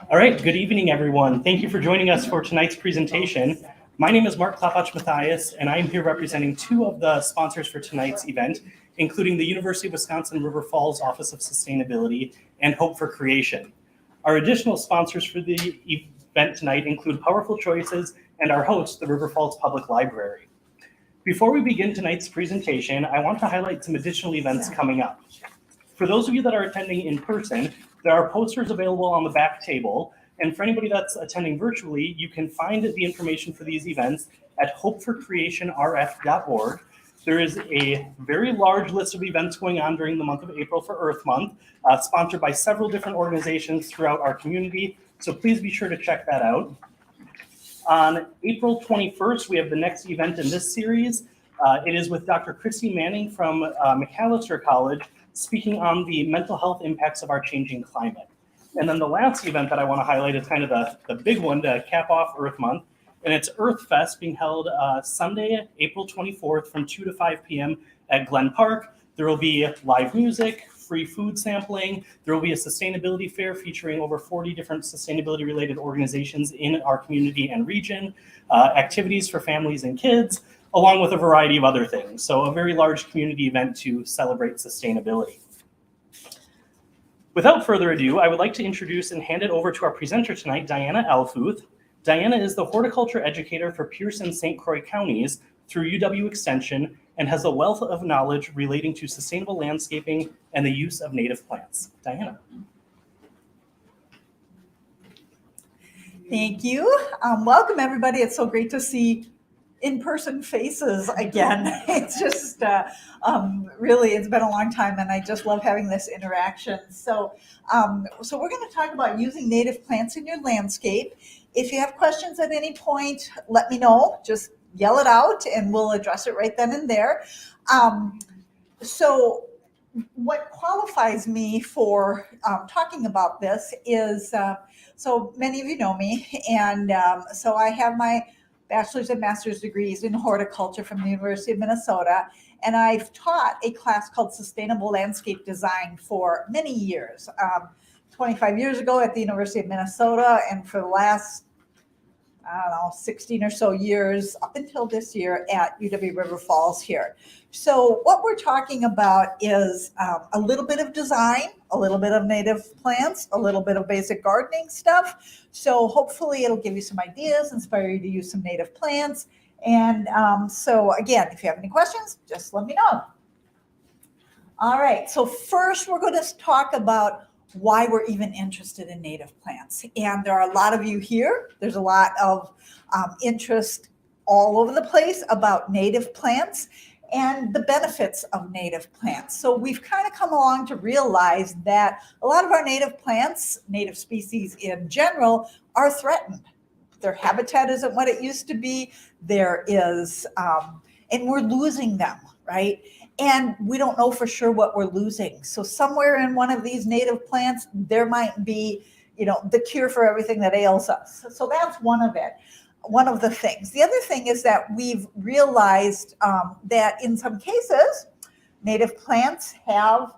All right, good evening, everyone. Thank you for joining us for tonight's presentation. My name is Mark Klapach-Mathias, and I am here representing two of the sponsors for tonight's event, including the University of Wisconsin River Falls Office of Sustainability and Hope for Creation. Our additional sponsors for the event tonight include Powerful Choices and our host, the River Falls Public Library. Before we begin tonight's presentation, I want to highlight some additional events coming up. For those of you that are attending in person, there are posters available on the back table, and for anybody that's attending virtually, you can find the information for these events at hopeforcreationrf.org. There is a very large list of events going on during the month of April for Earth Month, sponsored by several different organizations throughout our community, so please be sure to check that out. On April 21st, we have the next event in this series. It is with Dr. Christy Manning from Macalester College, speaking on the mental health impacts of our changing climate. And then the last event that I want to highlight is kind of the big one to cap off Earth Month, and it's Earth Fest being held Sunday, April 24th from 2 to 5 p.m. at Glen Park. There will be live music, free food sampling. There will be a sustainability fair featuring over 40 different sustainability-related organizations in our community and region, activities for families and kids, along with a variety of other things. So a very large community event to celebrate sustainability. Without further ado, I would like to introduce and hand it over to our presenter tonight, Diana Alfuth. Diana is the horticulture educator for Pierce and St. Croix counties through UW Extension and has a wealth of knowledge relating to sustainable landscaping and the use of native plants. Diana. Thank you. Welcome, everybody. It's so great to see in-person faces again. It's just really, it's been a long time, and I just love having this interaction. So we're going to talk about using native plants in your landscape. If you have questions at any point, let me know. Just yell it out, and we'll address it right then and there. So what qualifies me for talking about this is, so many of you know me, and so I have my bachelor's and master's degrees in horticulture from the University of Minnesota, and I've taught a class called Sustainable Landscape Design for many years, 25 years ago at the University of Minnesota, and for the last, 16 or so years up until this year at UW River Falls here. So what we're talking about is a little bit of design, a little bit of native plants, a little bit of basic gardening stuff. So hopefully it'll give you some ideas, inspire you to use some native plants. And so again, if you have any questions, just let me know. All right, so first we're going to talk about why we're even interested in native plants. And there are a lot of you here. There's a lot of interest all over the place about native plants and the benefits of native plants. So we've kind of come along to realize that a lot of our native plants, native species in general, are threatened. Their habitat isn't what it used to be. There is, and we're losing them, right? And we don't know for sure what we're losing. So somewhere in one of these native plants, there might be, the cure for everything that ails us. So that's one of the things. The other thing is that we've realized that in some cases, native plants have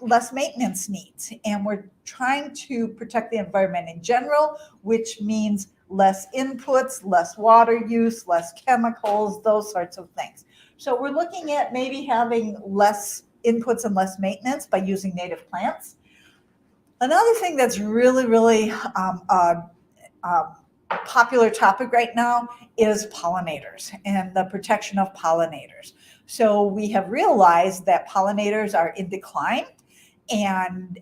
less maintenance needs. And we're trying to protect the environment in general, which means less inputs, less water use, less chemicals, those sorts of things. So we're looking at maybe having less inputs and less maintenance by using native plants. Another thing that's really, really popular topic right now is pollinators and the protection of pollinators. So we have realized that pollinators are in decline, and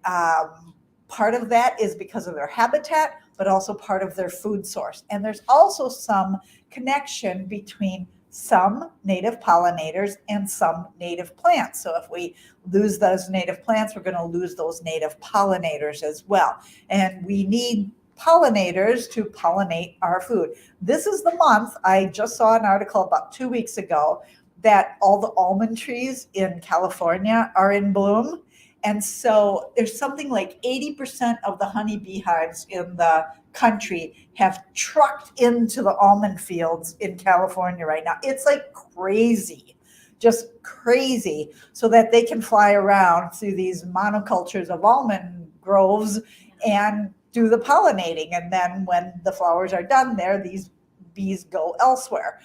part of that is because of their habitat, but also part of their food source. And there's also some connection between some native pollinators and some native plants. So if we lose those native plants, we're going to lose those native pollinators as well. And we need pollinators to pollinate our food. This is the month, I just saw an article about 2 weeks ago that all the almond trees in California are in bloom. And so there's something like 80% of the honeybee hives in the country have trucked into the almond fields in California right now. It's like crazy. just crazy, so that they can fly around through these monocultures of almond groves and do the pollinating. And then when the flowers are done there, these bees go elsewhere.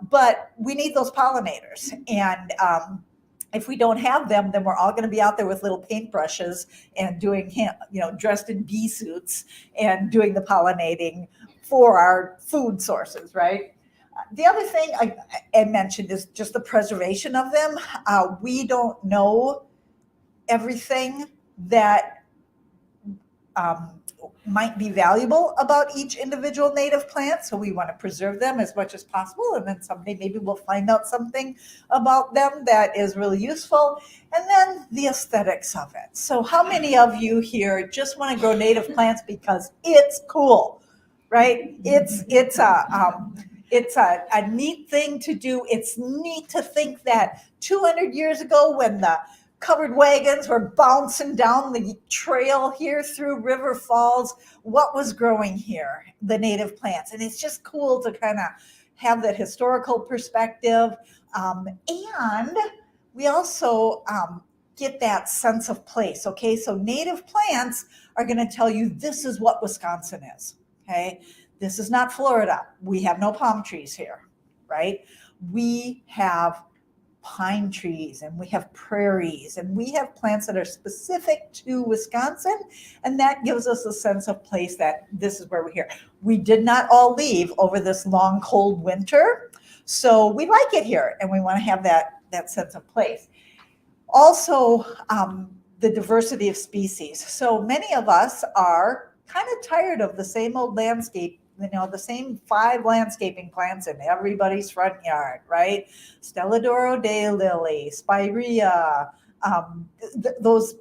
But we need those pollinators. And if we don't have them, then we're all going to be out there with little paintbrushes and doing, dressed in bee suits and doing the pollinating for our food sources, right? The other thing I mentioned is just the preservation of them. We don't know everything that might be valuable about each individual native plant, so we want to preserve them as much as possible, and then someday maybe we'll find out something about them that is really useful. And then the aesthetics of it. So how many of you here just want to grow native plants because it's cool, right? It's a neat thing to do. It's neat to think that 200 years ago, when the covered wagons were bouncing down the trail here through River Falls, what was growing here? The native plants. And it's just cool to kind of have that historical perspective. And we also get that sense of place. Okay, so native plants are going to tell you this is what Wisconsin is. Okay, this is not Florida. We have no palm trees here, right? We have pine trees, and we have prairies, and we have plants that are specific to Wisconsin, and that gives us a sense of place that this is where we're here. We did not all leave over this long, cold winter, so we like it here, and we want to have that sense of place. Also, the diversity of species. So many of us are kind of tired of the same old landscape, the same 5 landscaping plants in everybody's front yard, right? Stelladoro daylily, spirea, those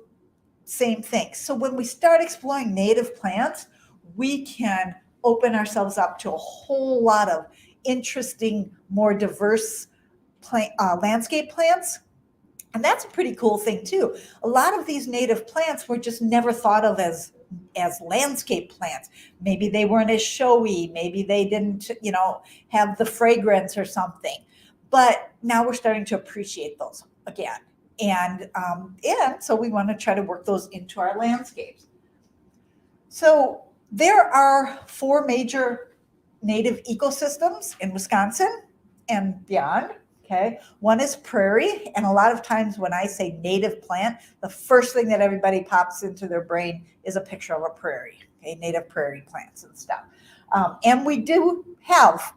same things. So when we start exploring native plants, we can open ourselves up to a whole lot of interesting, more diverse landscape plants. And that's a pretty cool thing too. A lot of these native plants were just never thought of as landscape plants. Maybe they weren't as showy. Maybe they didn't, have the fragrance or something. But now we're starting to appreciate those again. And so we want to try to work those into our landscapes. So there are 4 major native ecosystems in Wisconsin and beyond. Okay. One is prairie. And a lot of times when I say native plant, the first thing that everybody pops into their brain is a picture of a prairie, okay, native prairie plants and stuff. And we do have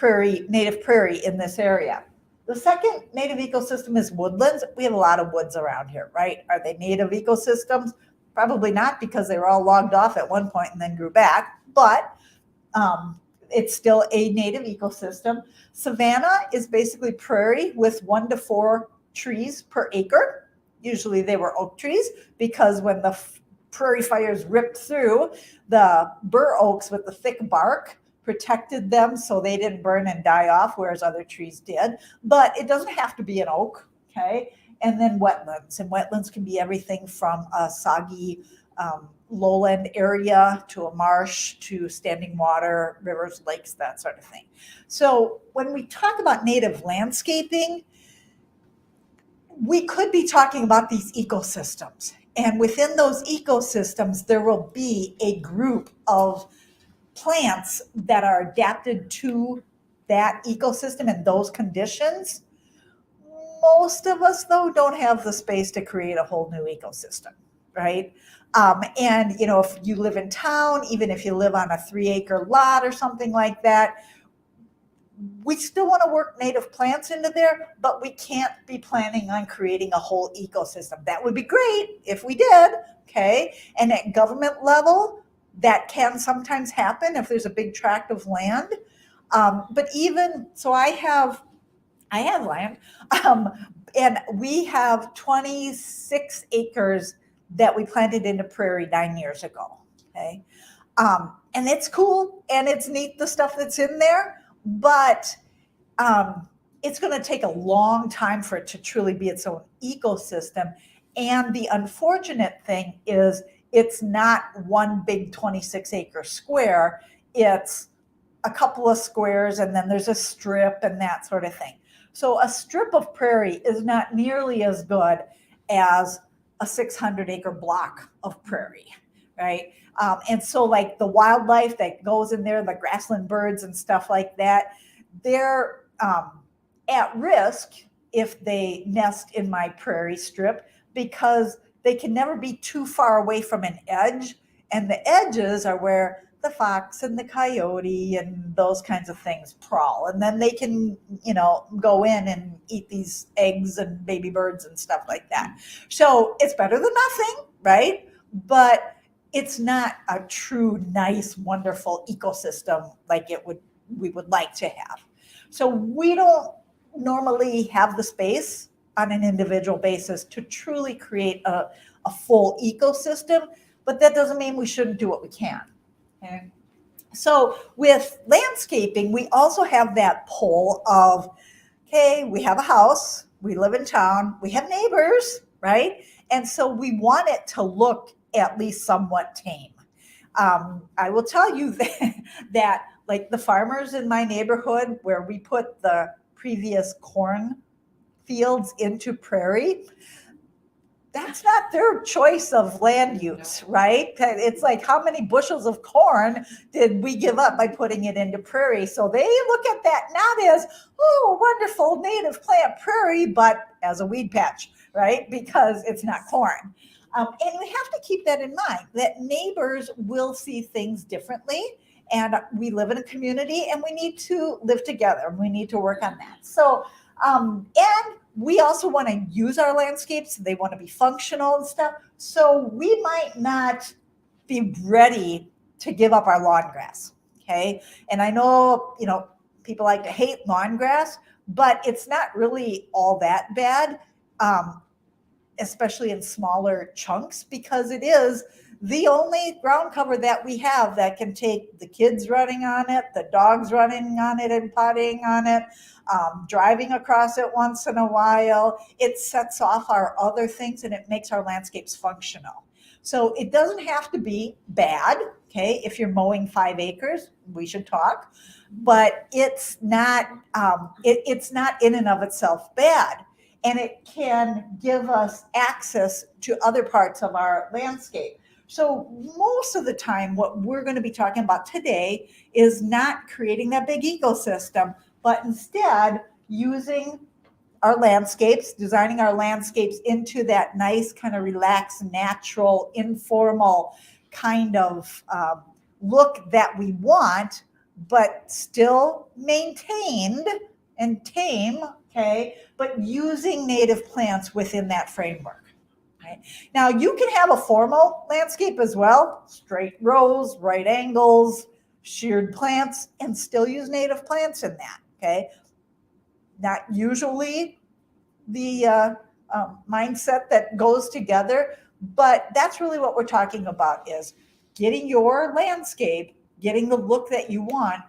native prairie in this area. The second native ecosystem is woodlands. We have a lot of woods around here, right? Are they native ecosystems? Probably not, because they were all logged off at one point and then grew back. But it's still a native ecosystem. Savanna is basically prairie with 1 to 4 trees per acre. Usually they were oak trees, because when the prairie fires ripped through, the bur oaks with the thick bark protected them so they didn't burn and die off, whereas other trees did. But it doesn't have to be an oak, okay? And then wetlands. And wetlands can be everything from a soggy lowland area to a marsh to standing water, rivers, lakes, that sort of thing. So when we talk about native landscaping, we could be talking about these ecosystems. And within those ecosystems, there will be a group of plants that are adapted to that ecosystem and those conditions. Most of us, though, don't have the space to create a whole new ecosystem, right? And, if you live in town, even if you live on a 3-acre lot or something like that, we still want to work native plants into there, but we can't be planning on creating a whole ecosystem. That would be great if we did, okay? And at government level, that can sometimes happen if there's a big tract of land. But even, so I have land, and we have 26 acres that we planted into prairie 9 years ago, okay? And it's cool, and it's neat, the stuff that's in there, but it's going to take a long time for it to truly be its own ecosystem. And the unfortunate thing is it's not one big 26-acre square. It's a couple of squares, and then there's a strip and that sort of thing. So a strip of prairie is not nearly as good as a 600-acre block of prairie, right? And so like the wildlife that goes in there, the grassland birds and stuff like that, they're at risk if they nest in my prairie strip because they can never be too far away from an edge. And the edges are where the fox and the coyote and those kinds of things prowl. And then they can, go in and eat these eggs and baby birds and stuff like that. So it's better than nothing, right? But it's not a true, nice, wonderful ecosystem like we would like to have. So we don't normally have the space on an individual basis to truly create a full ecosystem, but that doesn't mean we shouldn't do what we can. Okay? So with landscaping, we also have that pull of, okay, we have a house, we live in town, we have neighbors, right? And so we want it to look at least somewhat tame. I will tell you that like the farmers in my neighborhood where we put the previous corn fields into prairie, that's not their choice of land use, right? It's like, how many bushels of corn did we give up by putting it into prairie? So they look at that not as, oh, wonderful native plant prairie, but as a weed patch, right? Because it's not corn. And we have to keep that in mind, that neighbors will see things differently. And we live in a community and we need to live together. We need to work on that. So, and we also want to use our landscapes. They want to be functional and stuff. So we might not be ready to give up our lawn grass. Okay. And I know, people like to hate lawn grass, but it's not really all that bad. Especially in smaller chunks, because it is the only ground cover that we have that can take the kids running on it, the dogs running on it and potting on it, driving across it once in a while. It sets off our other things and it makes our landscapes functional. So it doesn't have to be bad, okay? If you're mowing 5 acres, we should talk, but it's not, it's not in and of itself bad. And it can give us access to other parts of our landscape. So most of the time, what we're going to be talking about today is not creating that big ecosystem, but instead using our landscapes, designing our landscapes into that nice kind of relaxed, natural, informal kind of look that we want, but still maintained and tame, okay, but using native plants within that framework. Right? Now, you can have a formal landscape as well, straight rows, right angles, sheared plants, and still use native plants in that, okay? Not usually the mindset that goes together, but that's really what we're talking about, is getting your landscape, getting the look that you want,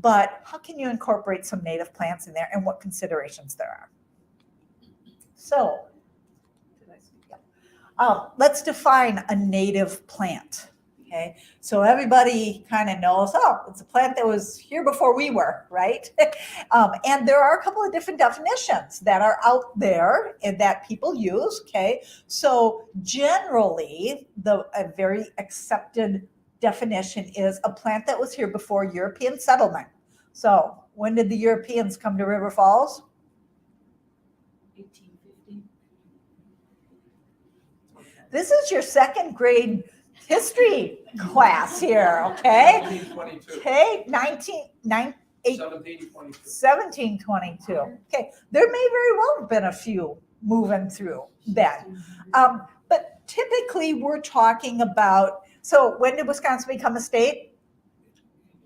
but how can you incorporate some native plants in there and what considerations there are? So let's define a native plant. Okay, so everybody kind of knows, oh, it's a plant that was here before we were, right? And there are a couple of different definitions that are out there and that people use. Okay, so generally, a very accepted definition is a plant that was here before European settlement. So when did the Europeans come to River Falls? 1850. This is your second grade history class here, okay? 1722. Okay, 1722. Okay, there may very well have been a few moving through then. But typically we're talking about, so when did Wisconsin become a state?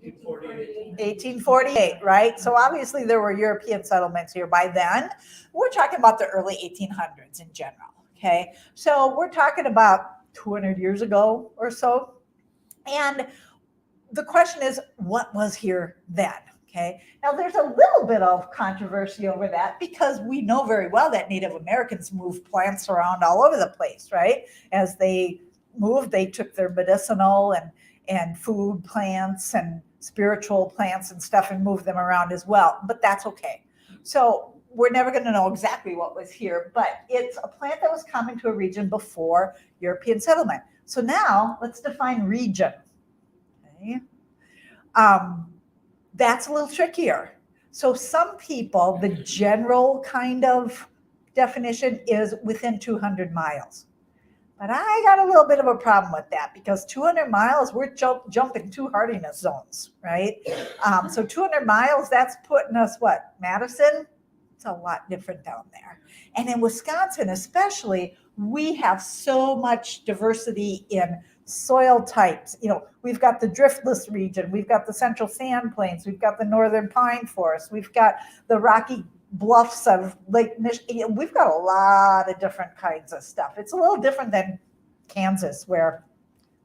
1848, right? So obviously there were European settlements here by then. We're talking about the early 1800s in general, okay? So we're talking about 200 years ago or so. And the question is, what was here then? Okay. Now there's a little bit of controversy over that because we know very well that Native Americans moved plants around all over the place, right? As they moved, they took their medicinal and food plants and spiritual plants and stuff and moved them around as well. But that's okay. So we're never going to know exactly what was here, but it's a plant that was common to a region before European settlement. So now let's define region. Okay. That's a little trickier. So some people, the general kind of definition is within 200 miles. But I got a little bit of a problem with that because 200 miles, we're jumping two hardiness zones, right? So 200 miles, that's putting us, what, Madison? It's a lot different down there. And in Wisconsin especially, we have so much diversity in soil types. You know, we've got the driftless region, we've got the central sand plains, we've got the northern pine forest, we've got the rocky bluffs of Lake Michigan. We've got a lot of different kinds of stuff. It's a little different than Kansas, where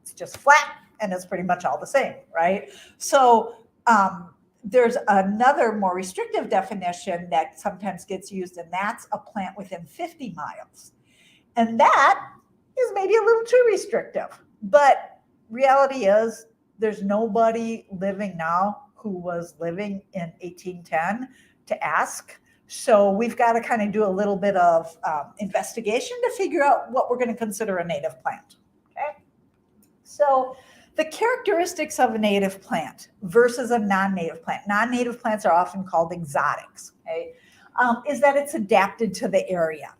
it's just flat and it's pretty much all the same, right? So there's another more restrictive definition that sometimes gets used, and that's a plant within 50 miles. And that is maybe a little too restrictive. But reality is there's nobody living now who was living in 1810 to ask. So we've got to kind of do a little bit of investigation to figure out what we're going to consider a native plant. Okay. So the characteristics of a native plant versus a non-native plant. Non-native plants are often called exotics. Okay, is that it's adapted to the area.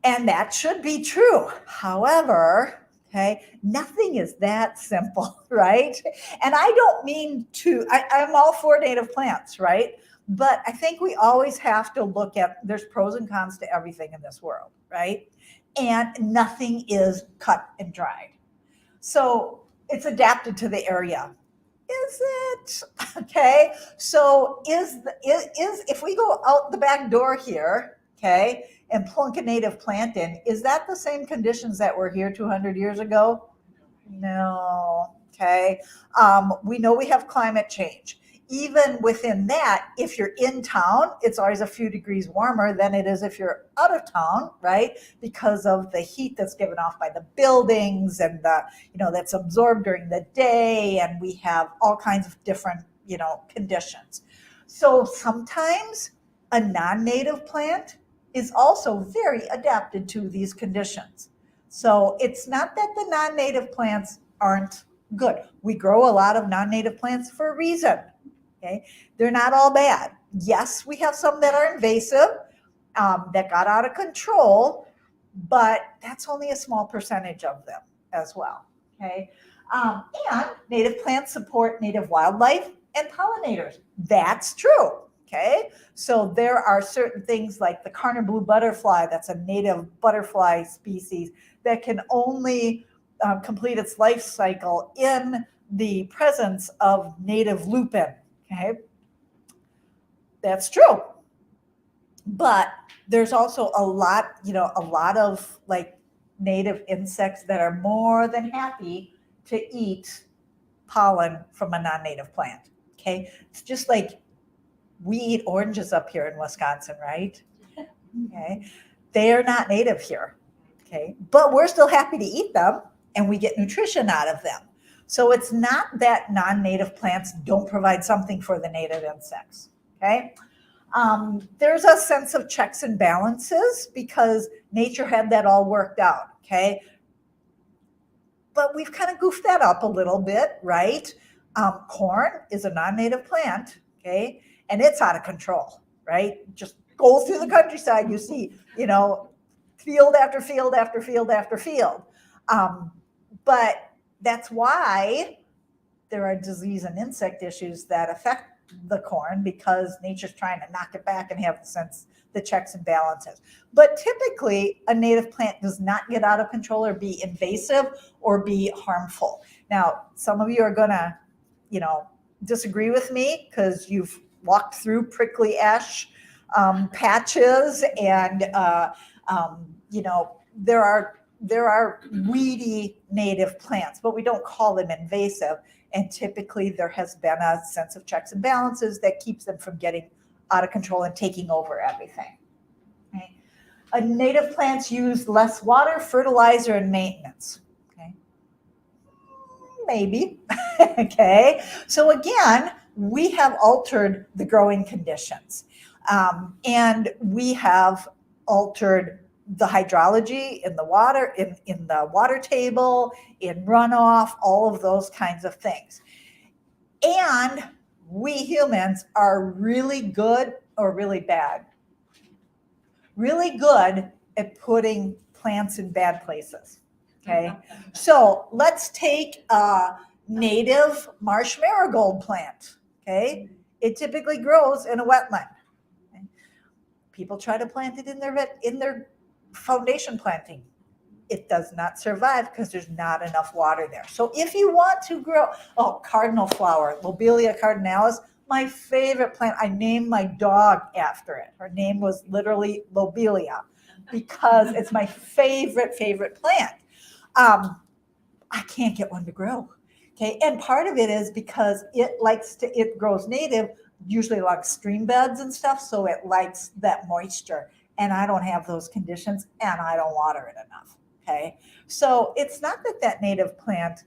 And that should be true. However, okay, nothing is that simple, right? And I don't mean to, I'm all for native plants, right? But I think we always have to look at, there's pros and cons to everything in this world, right? And nothing is cut and dried. So it's adapted to the area. Is it? Okay. So if we go out the back door here, okay, and plunk a native plant in, is that the same conditions that were here 200 years ago? No. Okay. We know we have climate change. Even within that, if you're in town, it's always a few degrees warmer than it is if you're out of town, right? Because of the heat that's given off by the buildings and the, that's absorbed during the day. And we have all kinds of different, conditions. So sometimes a non-native plant is also very adapted to these conditions. So it's not that the non-native plants aren't good. We grow a lot of non-native plants for a reason. Okay, they're not all bad. Yes, we have some that are invasive, that got out of control, but that's only a small percentage of them as well. Okay, and native plants support native wildlife and pollinators. That's true. Okay, so there are certain things like the Carner blue butterfly, that's a native butterfly species that can only complete its life cycle in the presence of native lupin. Okay, that's true. But there's also a lot of like native insects that are more than happy to eat pollen from a non-native plant. Okay, it's just like we eat oranges up here in Wisconsin, right? Okay, they are not native here. Okay, but we're still happy to eat them and we get nutrition out of them. So it's not that non-native plants don't provide something for the native insects, okay? There's a sense of checks and balances because nature had that all worked out, okay? But we've kind of goofed that up a little bit, right? Corn is a non-native plant, okay? And it's out of control, right? Just go through the countryside, you see, field after field after field after field. But that's why there are disease and insect issues that affect the corn because nature's trying to knock it back and have the checks and balances. But typically, a native plant does not get out of control or be invasive or be harmful. Now, some of you are going to, disagree with me because you've walked through prickly ash patches and, there are weedy native plants, but we don't call them invasive. And typically there has been a sense of checks and balances that keeps them from getting out of control and taking over everything. Okay. Native plants use less water, fertilizer, and maintenance. Okay. Maybe. Okay. So again, we have altered the growing conditions. And we have altered the hydrology in the water, in the water table, in runoff, all of those kinds of things. And we humans are really good or really bad. Really good at putting plants in bad places. Okay. So let's take a native marsh marigold plant. Okay. It typically grows in a wetland. Okay? People try to plant it in their foundation planting. It does not survive because there's not enough water there. So if you want to grow, cardinal flower, Lobelia cardinalis, my favorite plant. I named my dog after it. Her name was literally Lobelia because it's my favorite plant. I can't get one to grow. Okay, and part of it is because it grows native, usually along stream beds and stuff, so it likes that moisture. And I don't have those conditions, and I don't water it enough. Okay, so it's not that native plant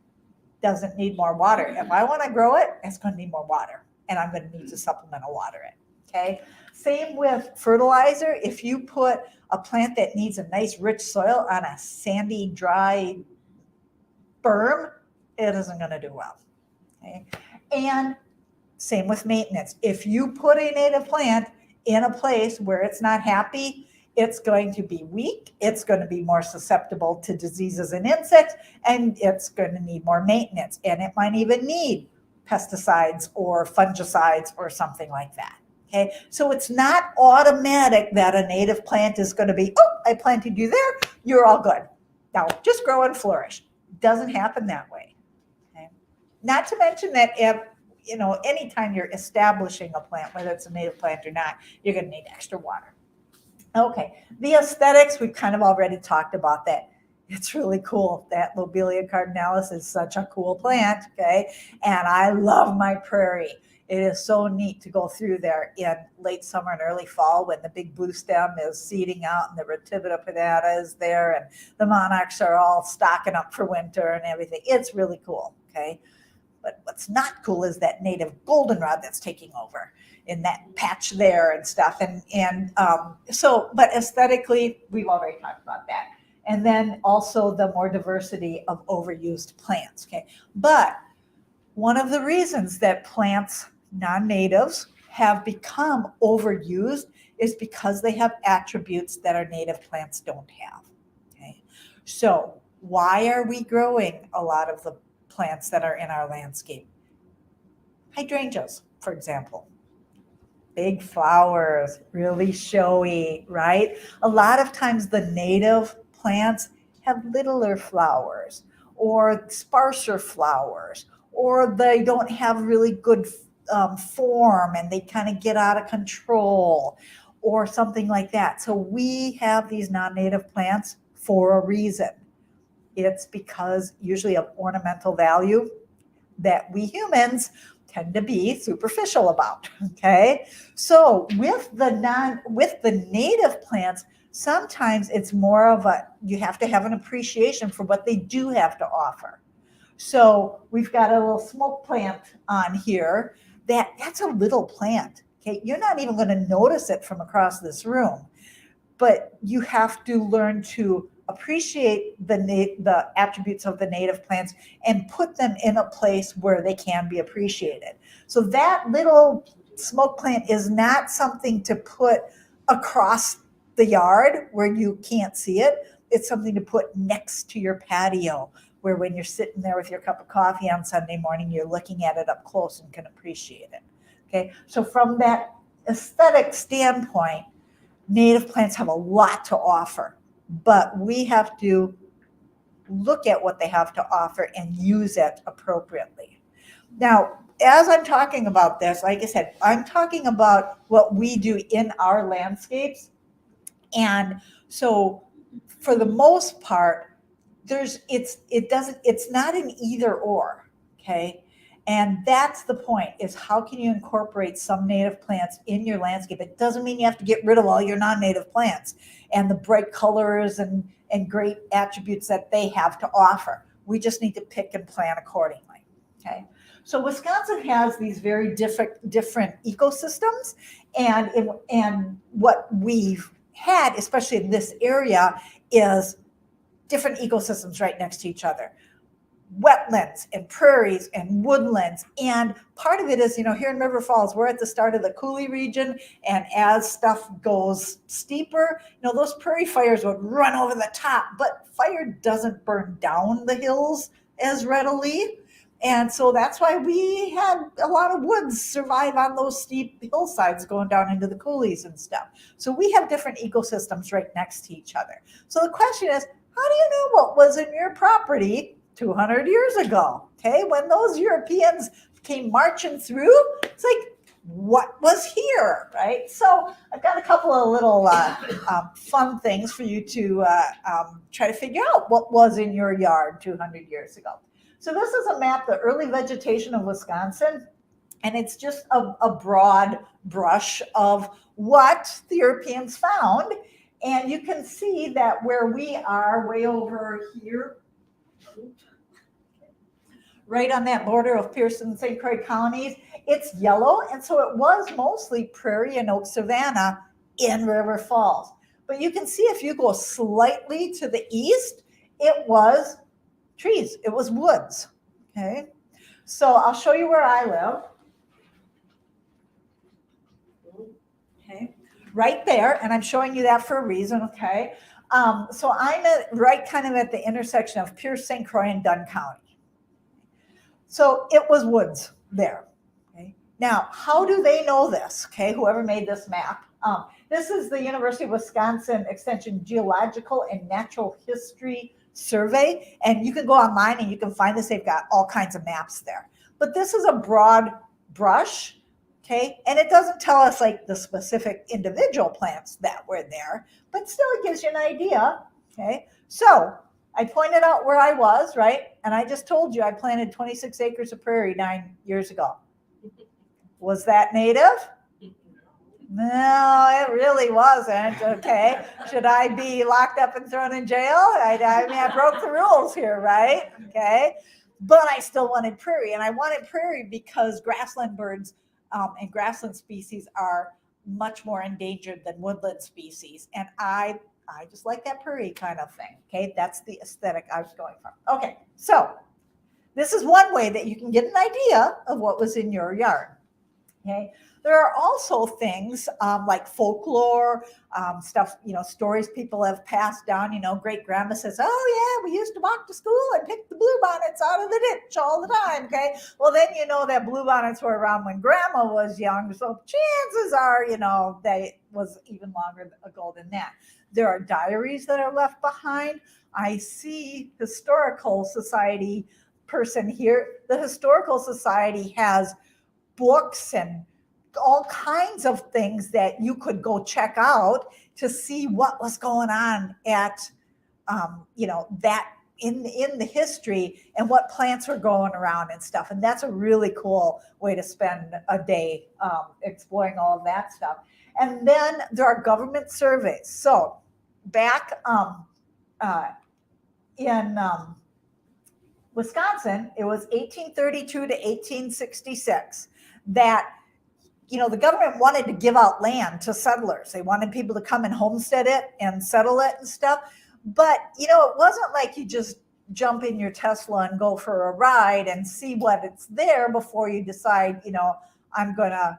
doesn't need more water. If I want to grow it, it's going to need more water, and I'm going to need to supplemental water it. Okay, same with fertilizer. If you put a plant that needs a nice rich soil on a sandy, dry berm, it isn't going to do well. Okay, and same with maintenance. If you put a native plant in a place where it's not happy, it's going to be weak, it's going to be more susceptible to diseases and insects, and it's going to need more maintenance. And it might even need pesticides or fungicides or something like that. Okay, so it's not automatic that a native plant is going to be, I planted you there, you're all good. Now just grow and flourish. It doesn't happen that way. Okay? Not to mention that if, anytime you're establishing a plant, whether it's a native plant or not, you're going to need extra water. Okay, the aesthetics, we've kind of already talked about that. It's really cool. That Lobelia cardinalis is such a cool plant, okay? And I love my prairie. It is so neat to go through there in late summer and early fall when the big blue stem is seeding out and the Retivita pinnata is there and the monarchs are all stocking up for winter and everything. It's really cool, okay? But what's not cool is that native goldenrod that's taking over in that patch there and stuff. But aesthetically, we've already talked about that. And then also the more diversity of overused plants, okay? But one of the reasons that plants, non-natives, have become overused is because they have attributes that our native plants don't have, okay? So why are we growing a lot of the plants that are in our landscape? Hydrangeas, for example. Big flowers, really showy, right? A lot of times the native plants have littler flowers or sparser flowers, or they don't have really good form and they kind of get out of control or something like that. So we have these non-native plants for a reason. It's because usually of ornamental value that we humans tend to be superficial about, okay? So with the native plants, sometimes it's more of you have to have an appreciation for what they do have to offer. So we've got a little smoke plant on here that's a little plant, okay? You're not even going to notice it from across this room, but you have to learn to appreciate the attributes of the native plants and put them in a place where they can be appreciated. So that little smoke plant is not something to put across the yard where you can't see it. It's something to put next to your patio, where when you're sitting there with your cup of coffee on Sunday morning, you're looking at it up close and can appreciate it. Okay, so from that aesthetic standpoint, native plants have a lot to offer, but we have to look at what they have to offer and use it appropriately. Now, as I'm talking about this, like I said, I'm talking about what we do in our landscapes. And so for the most part, it's not an either or, okay? And that's the point, is how can you incorporate some native plants in your landscape? It doesn't mean you have to get rid of all your non-native plants and the bright colors and great attributes that they have to offer. We just need to pick and plan accordingly, okay? So Wisconsin has these very different ecosystems, and what we've had, especially in this area, is different ecosystems right next to each other. Wetlands and prairies and woodlands. And part of it is, here in River Falls, we're at the start of the coulee region. And as stuff goes steeper, those prairie fires would run over the top, but fire doesn't burn down the hills as readily. And so that's why we had a lot of woods survive on those steep hillsides going down into the coulees and stuff. So we have different ecosystems right next to each other. So the question is, how do you know what was in your property 200 years ago? Okay, when those Europeans came marching through, it's like, what was here, right? So I've got a couple of little fun things for you to try to figure out what was in your yard 200 years ago. So this is a map, the early vegetation of Wisconsin, and it's just a broad brush of what the Europeans found. And you can see that where we are, way over here, right on that border of Pierce and St. Croix counties, it's yellow. And so it was mostly prairie and oak savanna in River Falls. But you can see if you go slightly to the east, it was trees, it was woods. Okay, so I'll show you where I live. Okay, right there, and I'm showing you that for a reason. Okay, so I'm right kind of at the intersection of Pierce, St. Croix, and Dunn County. So it was woods there. Okay, now how do they know this? Okay, whoever made this map. This is the University of Wisconsin Extension Geological and Natural History Survey, and you can go online and you can find this. They've got all kinds of maps there, but this is a broad brush. Okay, and it doesn't tell us like the specific individual plants that were there, but still it gives you an idea. Okay, so I pointed out where I was, right? And I just told you I planted 26 acres of prairie 9 years ago. Was that native? No, it really wasn't. Okay. Should I be locked up and thrown in jail? I mean, I broke the rules here, right? Okay. But I still wanted prairie. And I wanted prairie because grassland birds and grassland species are much more endangered than woodland species. And I just like that prairie kind of thing. Okay. That's the aesthetic I was going for. Okay. So this is one way that you can get an idea of what was in your yard. Okay. There are also things like folklore, stuff, stories people have passed down. Great grandma says, oh, yeah, we used to walk to school and pick the bluebonnets out of the ditch all the time. Okay. Well, then, that bluebonnets were around when grandma was young. So chances are, they was even longer ago than that. There are diaries that are left behind. I see Historical Society person here. The Historical Society has books and all kinds of things that you could go check out to see what was going on at, that in the history and what plants were going around and stuff. And that's a really cool way to spend a day exploring all of that stuff. And then there are government surveys. So back in Wisconsin, it was 1832 to 1866 that the government wanted to give out land to settlers. They wanted people to come and homestead it and settle it and stuff. But, it wasn't like you just jump in your Tesla and go for a ride and see what it's there before you decide, I'm going to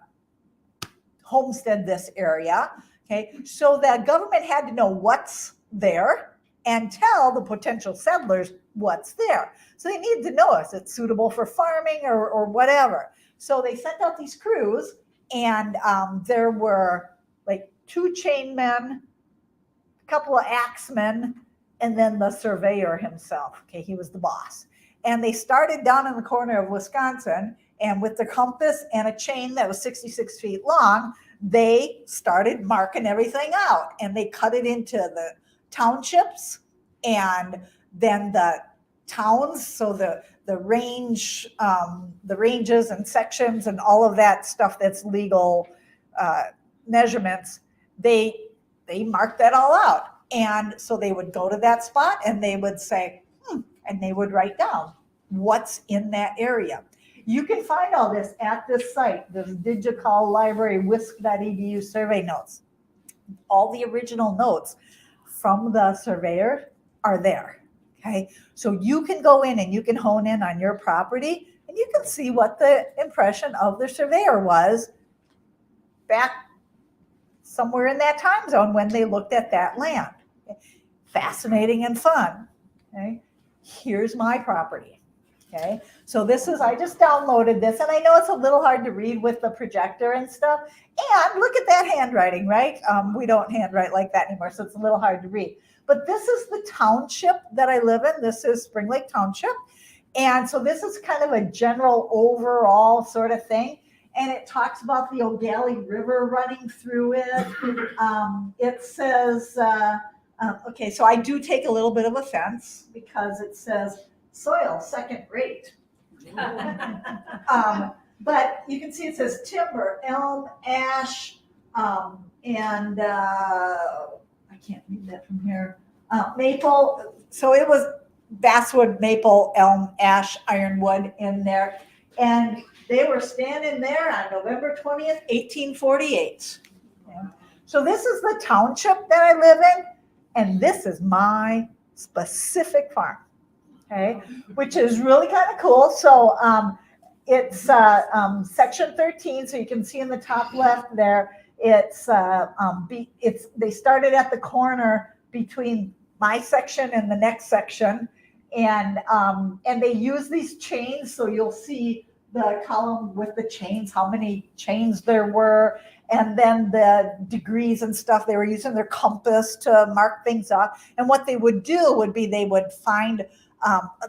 homestead this area. Okay. So the government had to know what's there and tell the potential settlers what's there. So they needed to know if it's suitable for farming or whatever. So they sent out these crews. And there were like 2 chainmen, a couple of axemen, and then the surveyor himself. Okay, he was the boss. And they started down in the corner of Wisconsin, and with the compass and a chain that was 66 feet long, they started marking everything out. And they cut it into the townships and then the towns, so the ranges and sections and all of that stuff that's legal measurements, they marked that all out. And so they would go to that spot and they would say, and they would write down what's in that area. You can find all this at this site, the Digital Library, wisc.edu survey notes. All the original notes from the surveyor are there, okay? So you can go in and you can hone in on your property and you can see what the impression of the surveyor was back somewhere in that time zone when they looked at that land. Fascinating and fun, okay? Here's my property, okay? So this is, I just downloaded this, and I know it's a little hard to read with the projector and stuff. And look at that handwriting, right? We don't handwrite like that anymore, so it's a little hard to read. But this is the township that I live in. This is Spring Lake Township. And so this is kind of a general overall sort of thing. And it talks about the Ogallie River running through it. It says, okay, so I do take a little bit of offense because it says soil second rate. But you can see it says timber, elm, ash, and I can't read that from here. Maple. So it was basswood, maple, elm, ash, ironwood in there. And they were standing there on November 20th, 1848. Yeah. So this is the township that I live in, and this is my specific farm, okay, which is really kind of cool. So it's section 13, so you can see in the top left there, it's they started at the corner between my section and the next section, and they use these chains, so you'll see the column with the chains, how many chains there were, and then the degrees and stuff. They were using their compass to mark things off. And what they would do would be they would find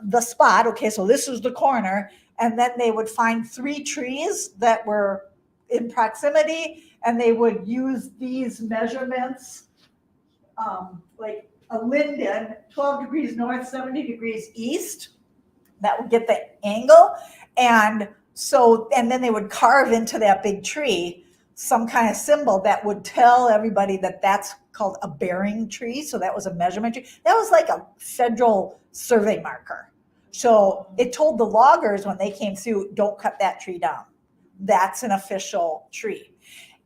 the spot. Okay, so this is the corner. And then they would find 3 trees that were in proximity, and they would use these measurements, like a linden, 12 degrees north, 70 degrees east. That would get the angle. And so, and then they would carve into that big tree some kind of symbol that would tell everybody that that's called a bearing tree. So that was a measurement tree. That was like a federal survey marker. So it told the loggers when they came through, don't cut that tree down. That's an official tree.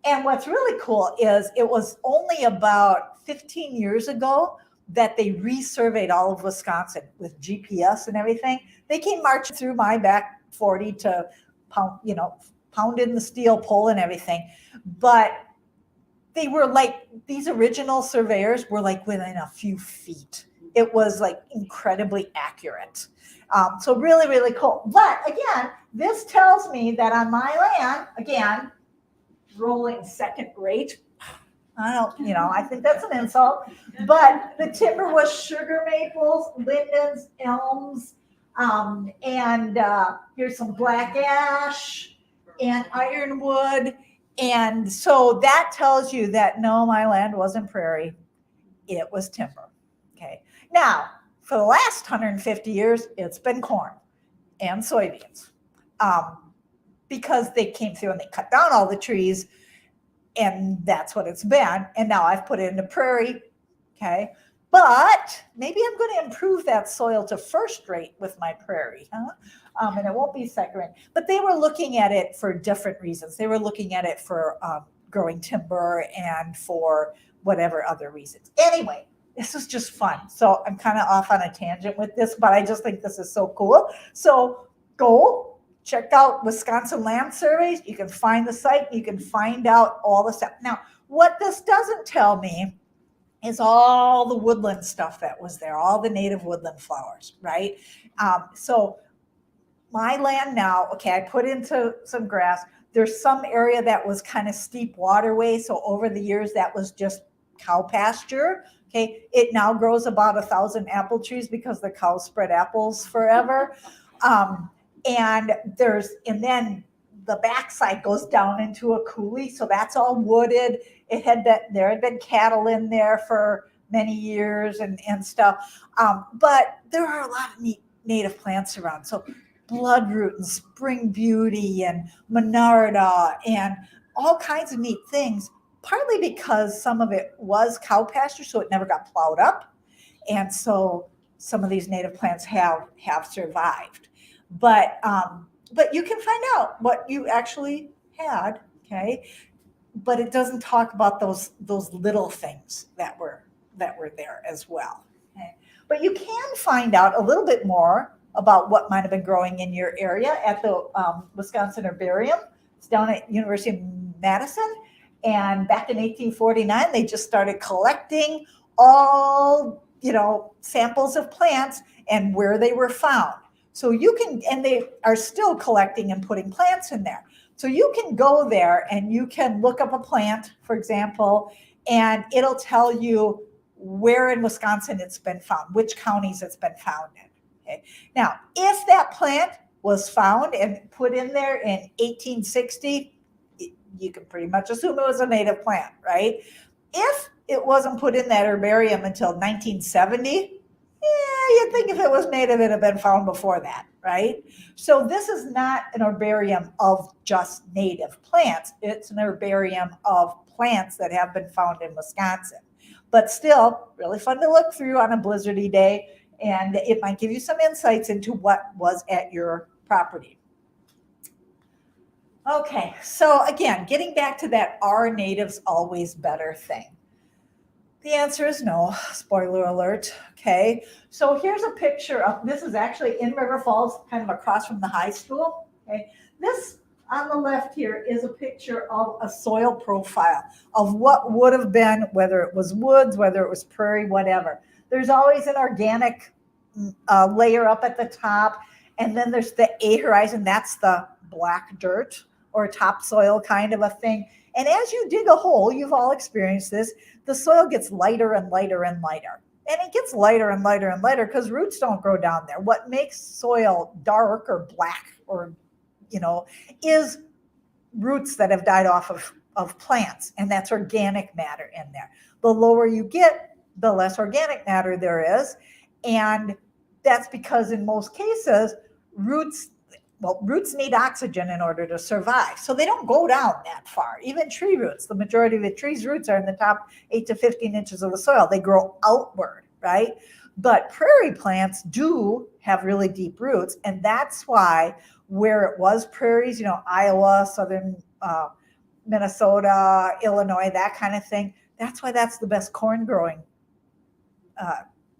And what's really cool is it was only about 15 years ago that they resurveyed all of Wisconsin with GPS and everything. They came marching through my back 40 to pound in the steel pole and everything. But they were like, these original surveyors were like within a few feet. It was like incredibly accurate. So really, really cool. But again, this tells me that on my land, again, rolling second rate, I think that's an insult, but the timber was sugar maples, lindens, elms, and here's some black ash and ironwood. And so that tells you that no, my land wasn't prairie, it was timber. Okay. Now, for the last 150 years, it's been corn and soybeans, because they came through and they cut down all the trees. And that's what it's been. And now I've put it into prairie, okay? But maybe I'm going to improve that soil to first rate with my prairie, and it won't be second rate. But they were looking at it for different reasons. They were looking at it for growing timber and for whatever other reasons. Anyway, this is just fun. So I'm kind of off on a tangent with this, but I just think this is so cool. So go check out Wisconsin Land Surveys. You can find the site. You can find out all the stuff. Now, what this doesn't tell me is all the woodland stuff that was there, all the native woodland flowers, right? So my land now, okay, I put into some grass. There's some area that was kind of steep waterway. So over the years, that was just cow pasture. Okay, it now grows about 1,000 apple trees because the cows spread apples forever. And then the backside goes down into a coulee, so that's all wooded. There had been cattle in there for many years and stuff. But there are a lot of neat native plants around. So bloodroot and spring beauty and monarda and all kinds of neat things, partly because some of it was cow pasture, so it never got plowed up. And so some of these native plants have survived. But but you can find out what you actually had, okay? But it doesn't talk about those little things that were there as well. Okay? But you can find out a little bit more about what might have been growing in your area at the Wisconsin Herbarium. It's down at University of Madison. And back in 1849, they just started collecting all, samples of plants and where they were found. So you can, and they are still collecting and putting plants in there. So you can go there and you can look up a plant, for example, and it'll tell you where in Wisconsin it's been found, which counties it's been found in. Okay. Now, if that plant was found and put in there in 1860, you can pretty much assume it was a native plant, right? If it wasn't put in that herbarium until 1970, you'd think if it was native, it'd have been found before that, right? So this is not an herbarium of just native plants. It's an herbarium of plants that have been found in Wisconsin. But still, really fun to look through on a blizzardy day, and it might give you some insights into what was at your property. Okay, so again, getting back to that, are natives always better thing? The answer is no, spoiler alert, okay? So here's a picture of, this is actually in River Falls, kind of across from the high school, okay? This on the left here is a picture of a soil profile of what would have been, whether it was woods, whether it was prairie, whatever. There's always an organic layer up at the top, and then there's the A horizon, that's the black dirt or topsoil kind of a thing. And as you dig a hole, you've all experienced this, the soil gets lighter and lighter and lighter. And it gets lighter and lighter and lighter because roots don't grow down there. What makes soil dark or black or, is roots that have died off of plants. And that's organic matter in there. The lower you get, the less organic matter there is. And that's because in most cases, roots need oxygen in order to survive. So they don't go down that far. Even tree roots, the majority of the tree's roots are in the top 8 to 15 inches of the soil. They grow outward, right? But prairie plants do have really deep roots. And that's why where it was prairies, Iowa, southern Minnesota, Illinois, that kind of thing, that's why that's the best corn growing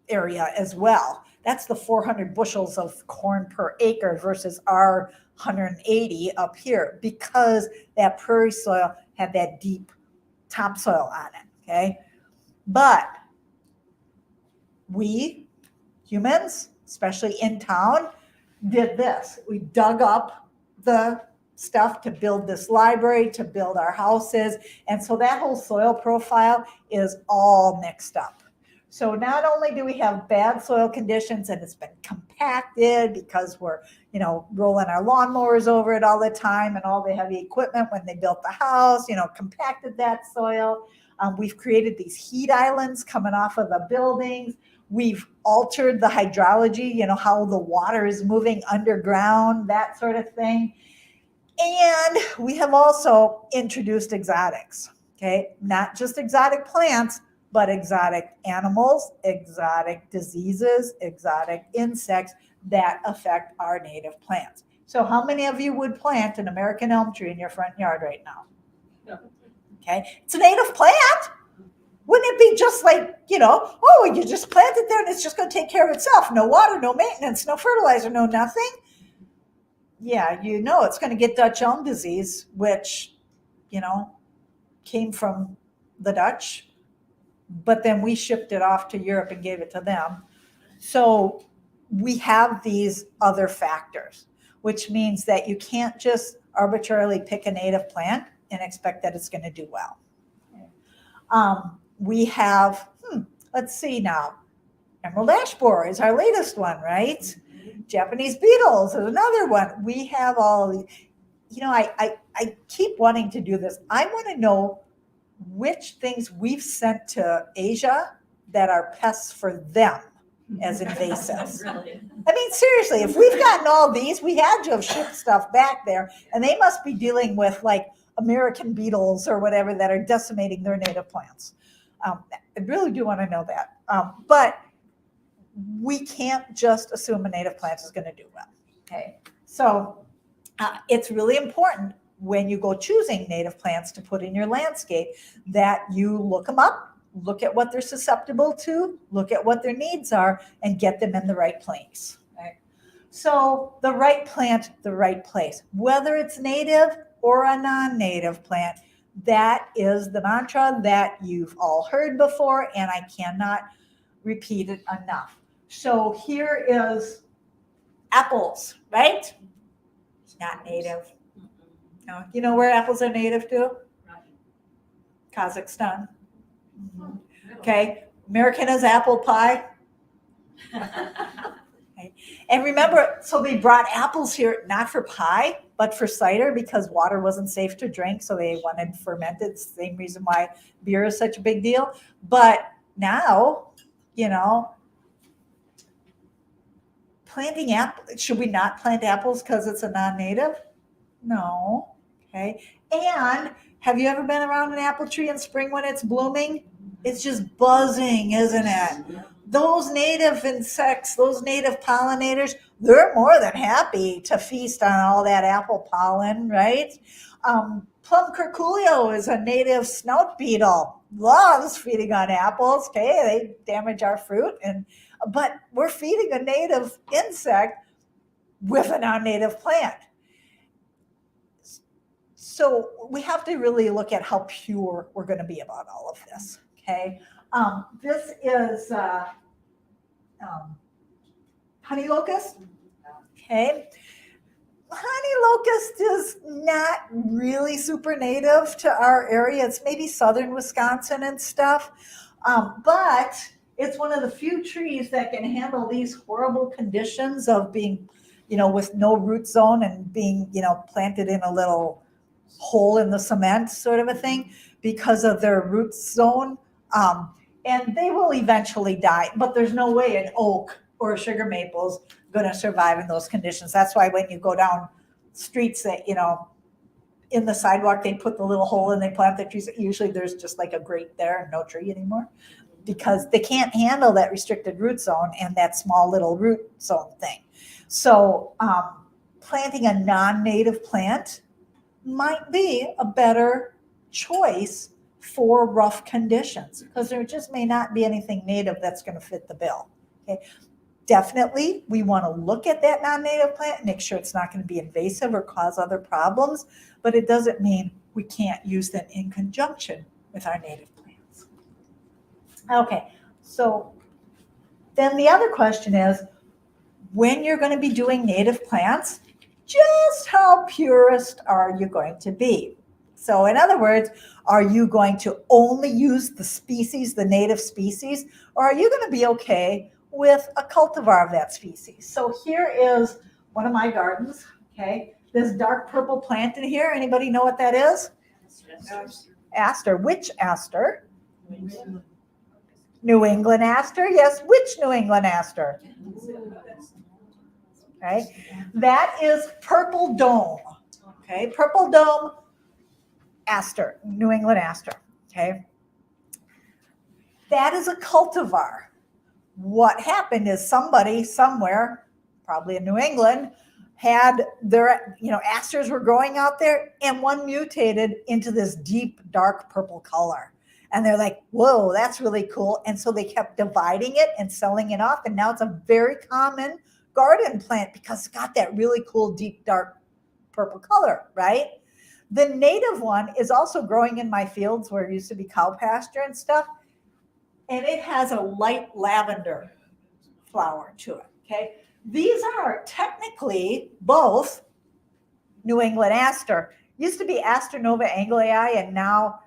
area as well. That's the 400 bushels of corn per acre versus our 180 up here, because that prairie soil had that deep topsoil on it, okay? But we humans, especially in town, did this. We dug up the stuff to build this library, to build our houses. And so that whole soil profile is all mixed up. So not only do we have bad soil conditions and it's been compacted because we're, rolling our lawnmowers over it all the time and all the heavy equipment when they built the house, compacted that soil. We've created these heat islands coming off of the buildings. We've altered the hydrology, how the water is moving underground, that sort of thing. And we have also introduced exotics, okay? Not just exotic plants, but exotic animals, exotic diseases, exotic insects that affect our native plants. So how many of you would plant an American elm tree in your front yard right now? No. Okay, it's a native plant. Wouldn't it be just like, you just plant it there and it's just going to take care of itself. No water, no maintenance, no fertilizer, no nothing. Yeah, it's going to get Dutch elm disease, which, came from the Dutch. But then we shipped it off to Europe and gave it to them. So we have these other factors, which means that you can't just arbitrarily pick a native plant and expect that it's going to do well. We have, let's see now, emerald ash borer is our latest one, right? Japanese beetles is another one. We have all, I keep wanting to do this. I want to know which things we've sent to Asia that are pests for them as invasives. Really? I mean, seriously, if we've gotten all these, we had to have shipped stuff back there, and they must be dealing with like American beetles or whatever that are decimating their native plants. I really do want to know that. But we can't just assume a native plant is going to do well. Okay, so It's really important when you go choosing native plants to put in your landscape that you look them up, look at what they're susceptible to, look at what their needs are, and get them in the right place. Right? So the right plant, the right place, whether it's native or a non-native plant, that is the mantra that you've all heard before, and I cannot repeat it enough. So here is apples, right? Not native. No, you know where apples are native to? Kazakhstan. Okay, American is apple pie. Okay. And remember, so they brought apples here not for pie, but for cider because water wasn't safe to drink. So they wanted fermented. It's the same reason why beer is such a big deal. But now, planting apples, should we not plant apples because it's a non-native? No. Okay. And have you ever been around an apple tree in spring when it's blooming? It's just buzzing, isn't it? Those native insects, those native pollinators, they're more than happy to feast on all that apple pollen, right? Plum curculio is a native snout beetle, loves feeding on apples. Okay, they damage our fruit, but we're feeding a native insect with a non-native plant. So we have to really look at how pure we're going to be about all of this. Okay, this is honey locust. Okay, honey locust is not really super native to our area. It's maybe southern Wisconsin and stuff, but it's one of the few trees that can handle these horrible conditions of being, with no root zone and being, planted in a little hole in the cement sort of a thing because of their root zone. And they will eventually die, but there's no way an oak or a sugar maple is going to survive in those conditions. That's why when you go down streets that, in the sidewalk, they put the little hole and they plant the trees. Usually there's just like a grate there and no tree anymore because they can't handle that restricted root zone and that small little root zone thing. So planting a non-native plant might be a better choice for rough conditions because there just may not be anything native that's going to fit the bill. Okay. Definitely, we want to look at that non-native plant and make sure it's not going to be invasive or cause other problems, but it doesn't mean we can't use them in conjunction with our native plants. Okay, so then the other question is, when you're going to be doing native plants, just how purist are you going to be? So in other words, are you going to only use the species, the native species, or are you going to be okay with a cultivar of that species? So here is one of my gardens, okay? This dark purple plant in here, anybody know what that is? Aster. Which aster? New England aster, yes. Which New England aster? Okay, that is purple dome. Okay, purple dome aster, New England aster. Okay, that is a cultivar. What happened is somebody somewhere, probably in New England, had their, asters were growing out there, and one mutated into this deep, dark purple color. And they're like, whoa, that's really cool. And so they kept dividing it and selling it off. And now it's a very common garden plant because it's got that really cool, deep, dark purple color, right? The native one is also growing in my fields where it used to be cow pasture and stuff. And it has a light lavender flower to it, okay? These are technically both New England aster. Used to be Aster nova anglii, and now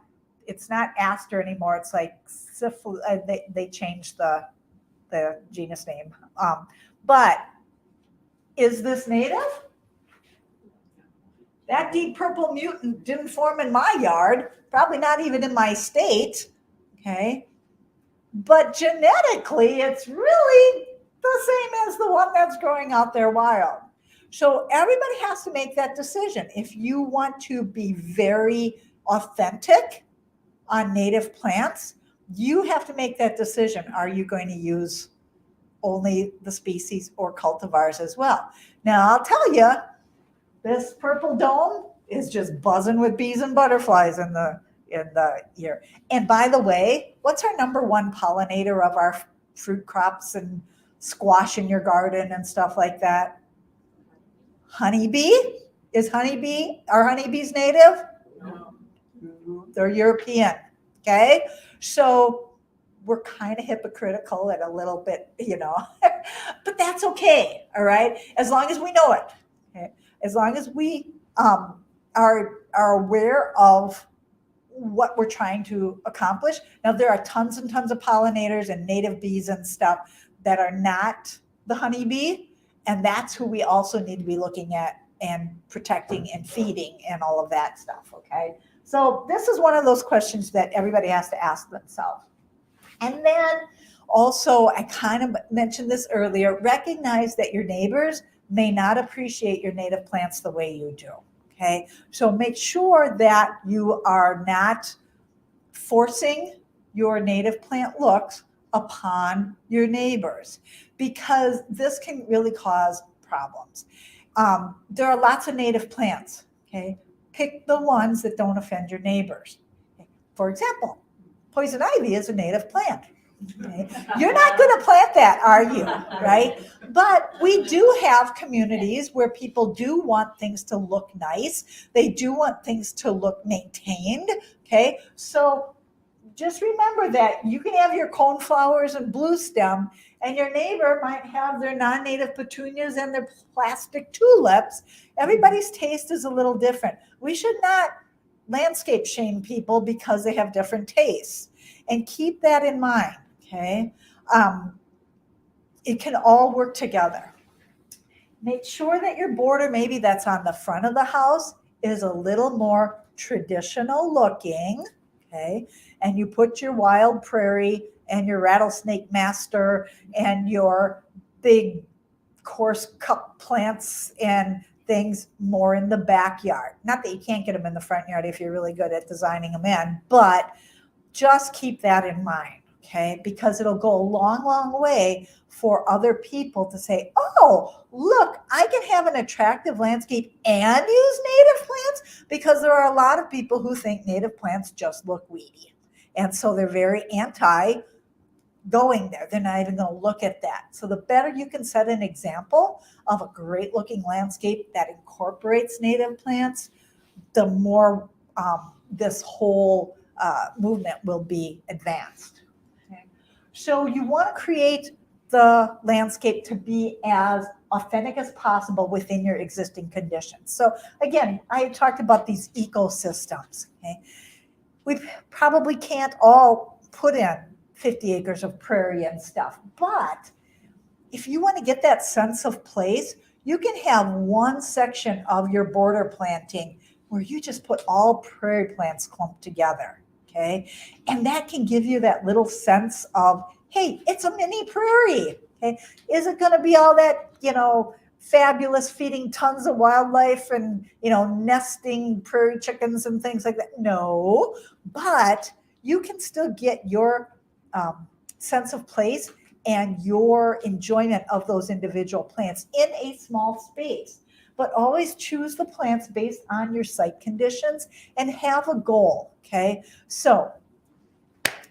it's not aster anymore. It's like they changed the genus name. But is this native? That deep purple mutant didn't form in my yard, probably not even in my state, okay? But genetically, it's really the same as the one that's growing out there wild. So everybody has to make that decision. If you want to be very authentic on native plants, you have to make that decision. Are you going to use only the species or cultivars as well? Now, I'll tell you, This purple dome is just buzzing with bees and butterflies in the year. And by the way, what's our number one pollinator of our fruit crops and squash in your garden and stuff like that? Honeybee. Are honeybees native? No. They're European. Okay. So we're kind of hypocritical and a little bit, but that's okay. All right. As long as we know it. Okay? As long as we are aware of what we're trying to accomplish. Now, there are tons and tons of pollinators and native bees and stuff that are not the honeybee. And that's who we also need to be looking at and protecting and feeding and all of that stuff. Okay. So this is one of those questions that everybody has to ask themselves. And then also, I kind of mentioned this earlier, recognize that your neighbors may not appreciate your native plants the way you do. Okay, so make sure that you are not forcing your native plant looks upon your neighbors, because this can really cause problems. There are lots of native plants. Okay, pick the ones that don't offend your neighbors. Okay? For example, poison ivy is a native plant. Okay? You're not going to plant that, are you? Right? But we do have communities where people do want things to look nice. They do want things to look maintained. Okay? So just remember that you can have your coneflowers and blue stem, and your neighbor might have their non-native petunias and their plastic tulips. Everybody's taste is a little different. We should not landscape shame people because they have different tastes. And keep that in mind, okay? It can all work together. Make sure that your border, maybe that's on the front of the house, is a little more traditional looking, okay? And you put your wild prairie and your rattlesnake master and your big coarse cup plants and things more in the backyard. Not that you can't get them in the front yard if you're really good at designing them in, but just keep that in mind, okay? Because it'll go a long, long way for other people to say, oh, look, I can have an attractive landscape and use native plants, because there are a lot of people who think native plants just look weedy. And so they're very anti going there. They're not even going to look at that. So the better you can set an example of a great looking landscape that incorporates native plants, the more this whole movement will be advanced. Okay? So you want to create the landscape to be as authentic as possible within your existing conditions. So again, I talked about these ecosystems. Okay? We probably can't all put in 50 acres of prairie and stuff, but if you want to get that sense of place, you can have one section of your border planting where you just put all prairie plants clumped together, okay? And that can give you that little sense of, hey, it's a mini prairie, okay? Is it going to be all that, fabulous, feeding tons of wildlife and, nesting prairie chickens and things like that? No, but you can still get your sense of place and your enjoyment of those individual plants in a small space. But always choose the plants based on your site conditions and have a goal, okay? So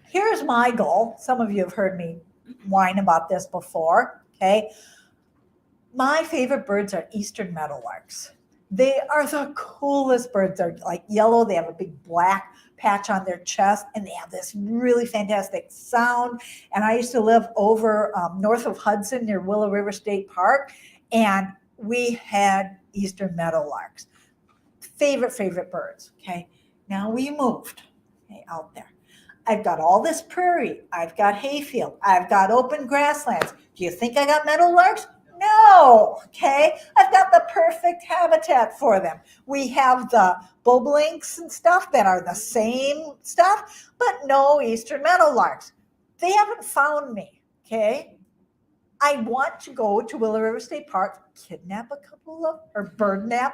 here's my goal. Some of you have heard me whine about this before, okay? My favorite birds are eastern meadowlarks. They are the coolest birds. They're like yellow. They have a big black patch on their chest, and they have this really fantastic sound. And I used to live over north of Hudson near Willow River State Park, and we had eastern meadowlarks. Favorite birds, okay? Now we moved out there. I've got all this prairie. I've got hayfield. I've got open grasslands. Do you think I got meadowlarks? No, okay? I've got the perfect habitat for them. We have the bobolinks and stuff that are the same stuff, but no eastern meadowlarks. They haven't found me, okay? I want to go to Willow River State Park, bird nap a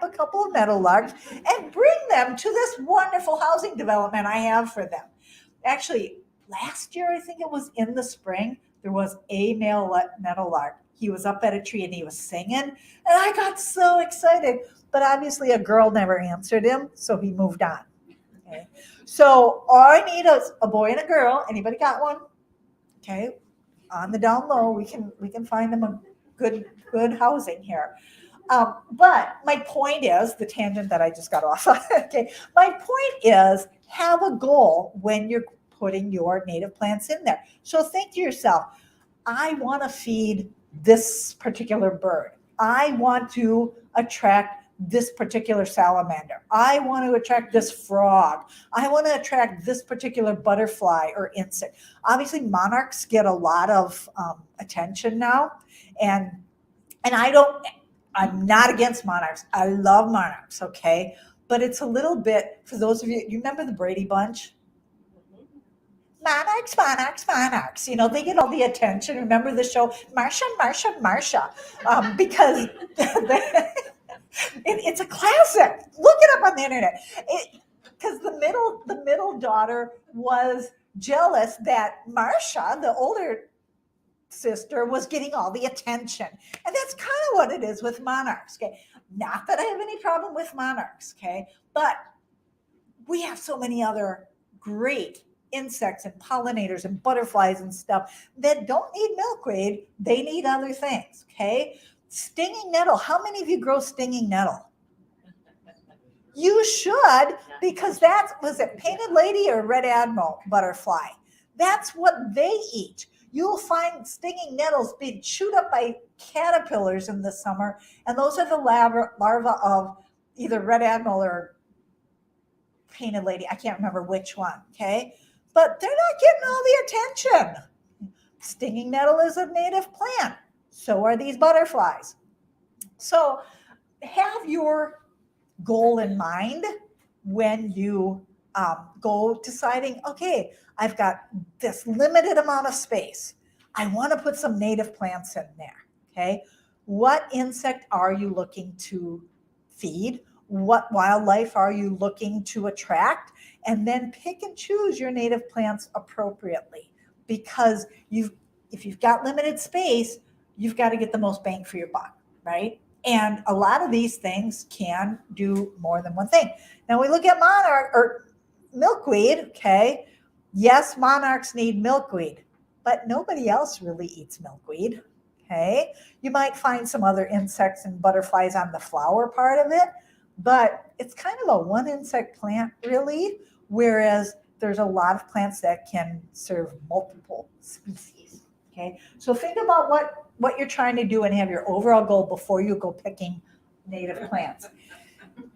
couple of meadowlarks, and bring them to this wonderful housing development I have for them. Actually, last year, I think it was in the spring, there was a male meadowlark. he was up at a tree and he was singing, and I got so excited. But obviously a girl never answered him, so he moved on. Okay. So all I need is a boy and a girl. Anybody got one? Okay. On the down low, we can find them a good housing here. But my point is the tangent that I just got off on. Okay. My point is have a goal when you're putting your native plants in there. So think to yourself, I want to feed this particular bird. I want to attract this particular salamander. I want to attract this frog. I want to attract this particular butterfly or insect. Obviously, monarchs get a lot of attention now, and I'm not against monarchs. I love monarchs, okay? But it's a little bit, for those of you remember the Brady Bunch? Monarchs, monarchs, monarchs. You know, they get all the attention. Remember the show, Marsha, Marsha, Marsha? Because it's a classic. Look it up on the internet. Because the middle daughter was jealous that Marsha, the older sister, was getting all the attention. And that's kind of what it is with monarchs, okay? Not that I have any problem with monarchs, okay? But we have so many other great insects and pollinators and butterflies and stuff that don't need milkweed. They need other things, okay? Stinging nettle. How many of you grow stinging nettle? You should, because was it painted lady or red admiral butterfly? That's what they eat. You'll find stinging nettles being chewed up by caterpillars in the summer, and those are the larvae of either red admiral or painted lady. I can't remember which one, okay? But they're not getting all the attention. Stinging nettle is a native plant. So are these butterflies. So have your goal in mind when you go deciding, okay, I've got this limited amount of space. I want to put some native plants in there, okay? What insect are you looking to feed? What wildlife are you looking to attract? And then pick and choose your native plants appropriately, because if you've got limited space, you've got to get the most bang for your buck, right? And a lot of these things can do more than one thing. Now we look at monarch or milkweed, okay? Yes, monarchs need milkweed, but nobody else really eats milkweed, okay? You might find some other insects and butterflies on the flower part of it, but it's kind of a one insect plant really, whereas there's a lot of plants that can serve multiple species, okay? So think about what you're trying to do and have your overall goal before you go picking native plants.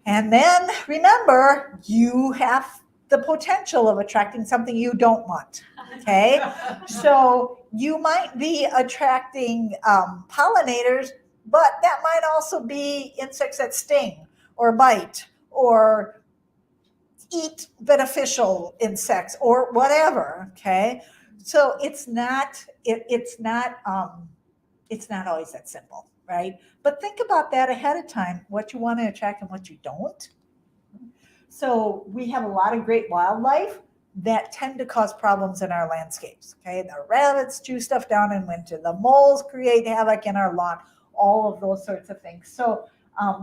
And then remember, you have the potential of attracting something you don't want, okay? So you might be attracting pollinators, but that might also be insects that sting or bite or eat beneficial insects or whatever, okay? So it's not always that simple, right? But think about that ahead of time, what you want to attract and what you don't. So we have a lot of great wildlife that tend to cause problems in our landscapes, okay? The rabbits chew stuff down in winter. The moles create havoc in our lawn, all of those sorts of things. So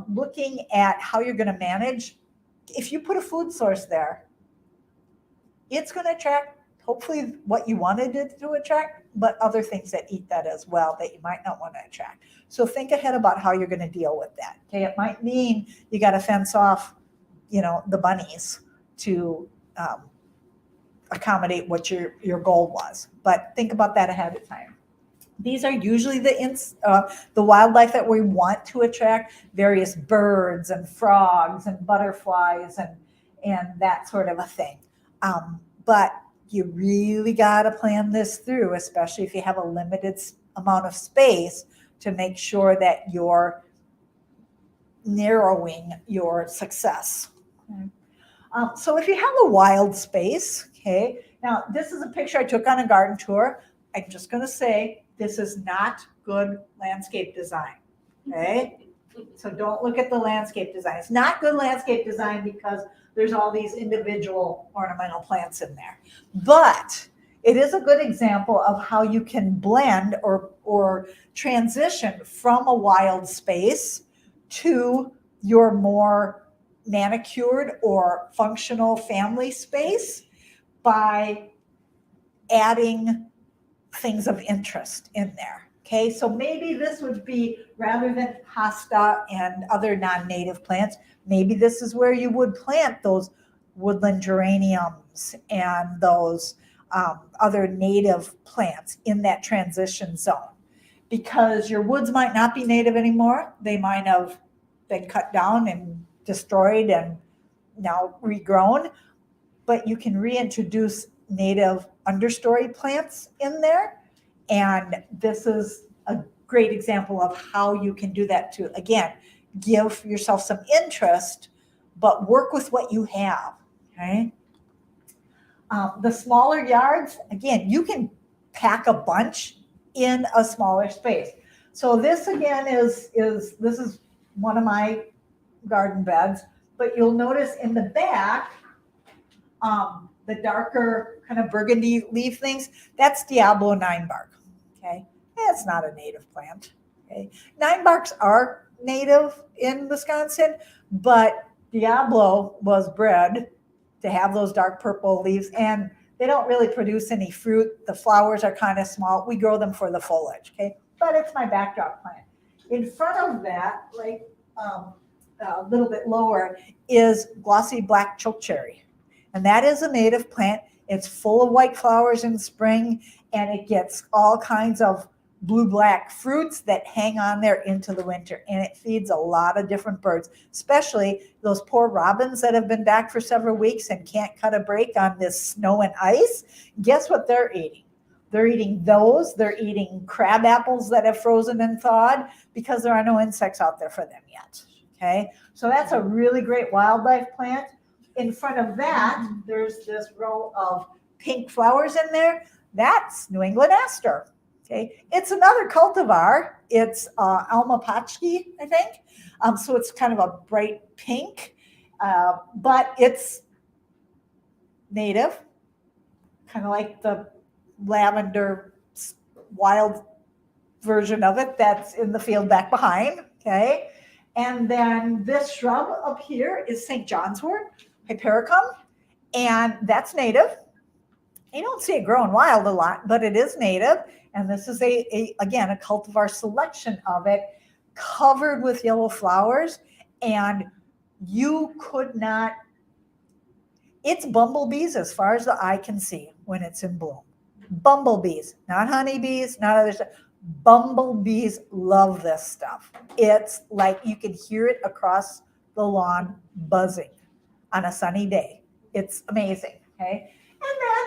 looking at how you're going to manage, if you put a food source there, it's going to attract hopefully what you wanted it to attract, but other things that eat that as well that you might not want to attract. So think ahead about how you're going to deal with that. Okay, it might mean you got to fence off, the bunnies to accommodate what your goal was. But think about that ahead of time. These are usually the wildlife that we want to attract, various birds and frogs and butterflies and that sort of a thing. But you really got to plan this through, especially if you have a limited amount of space, to make sure that you're narrowing your success. Okay. So if you have a wild space, okay, now this is a picture I took on a garden tour. I'm just going to say this is not good landscape design, okay? So don't look at the landscape design. It's not good landscape design because there's all these individual ornamental plants in there. But it is a good example of how you can blend or transition from a wild space to your more manicured or functional family space by adding things of interest in there. Okay, so maybe this would be, rather than hosta and other non-native plants, maybe this is where you would plant those woodland geraniums and those other native plants in that transition zone. Because your woods might not be native anymore. They might have been cut down and destroyed and now regrown, but you can reintroduce native understory plants in there. And this is a great example of how you can do that to, again, give yourself some interest, but work with what you have, okay? The smaller yards, again, you can pack a bunch in a smaller space. So this again this is one of my garden beds, but you'll notice in the back, the darker kind of burgundy leaf things, that's Diablo 9-bark, okay? It's not a native plant, okay? 9-barks are native in Wisconsin, but Diablo was bred to have those dark purple leaves, and they don't really produce any fruit. The flowers are kind of small. We grow them for the foliage, okay? But it's my backdrop plant. In front of that, like a little bit lower, is glossy black chokecherry. And that is a native plant. It's full of white flowers in spring, and it gets all kinds of blue-black fruits that hang on there into the winter. And it feeds a lot of different birds, especially those poor robins that have been back for several weeks and can't cut a break on this snow and ice. Guess what they're eating? They're eating those. They're eating crab apples that have frozen and thawed because there are no insects out there for them yet. Okay, so that's a really great wildlife plant. In front of that, there's this row of pink flowers in there. That's New England aster. Okay, it's another cultivar. It's Alma Pachki, I think. So it's kind of a bright pink, but it's native, kind of like the lavender wild version of it that's in the field back behind. Okay, and then this shrub up here is St. John's wort, Hypericum, and that's native. You don't see it growing wild a lot, but it is native. And this is again, a cultivar selection of it, covered with yellow flowers. And you could not, it's bumblebees as far as the eye can see when it's in bloom. Bumblebees, not honeybees, not other stuff. Bumblebees love this stuff. It's like you can hear it across the lawn buzzing on a sunny day. It's amazing, okay? And then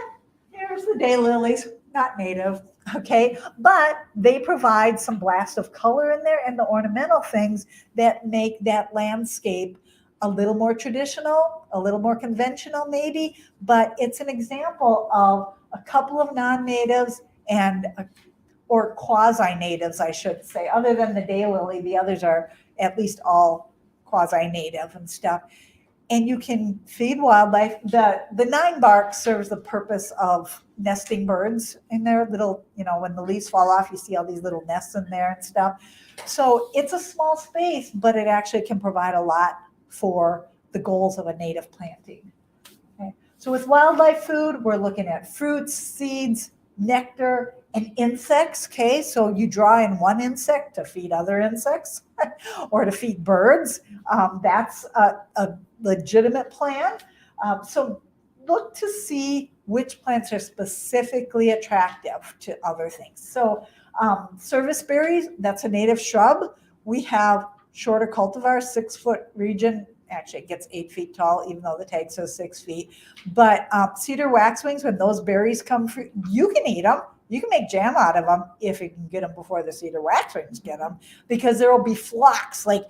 here's the daylilies, not native, okay? But they provide some blast of color in there and the ornamental things that make that landscape a little more traditional, a little more conventional maybe, but it's an example of a couple of non-natives or quasi-natives, I should say. Other than the daylily, the others are at least all quasi-native and stuff. And you can feed wildlife. The 9-bark serves the purpose of nesting birds in their little, when the leaves fall off, you see all these little nests in there and stuff. So it's a small space, but it actually can provide a lot for the goals of a native planting. Okay. So with wildlife food, we're looking at fruits, seeds, nectar, and insects. Okay, so you draw in one insect to feed other insects or to feed birds. That's a legitimate plan. So look to see which plants are specifically attractive to other things. So service berries, that's a native shrub. We have shorter cultivars, 6-foot region. Actually, it gets 8 feet tall, even though the tag says 6 feet. But cedar waxwings, when those berries come through, you can eat them. You can make jam out of them if you can get them before the cedar waxwings get them, because there will be flocks, like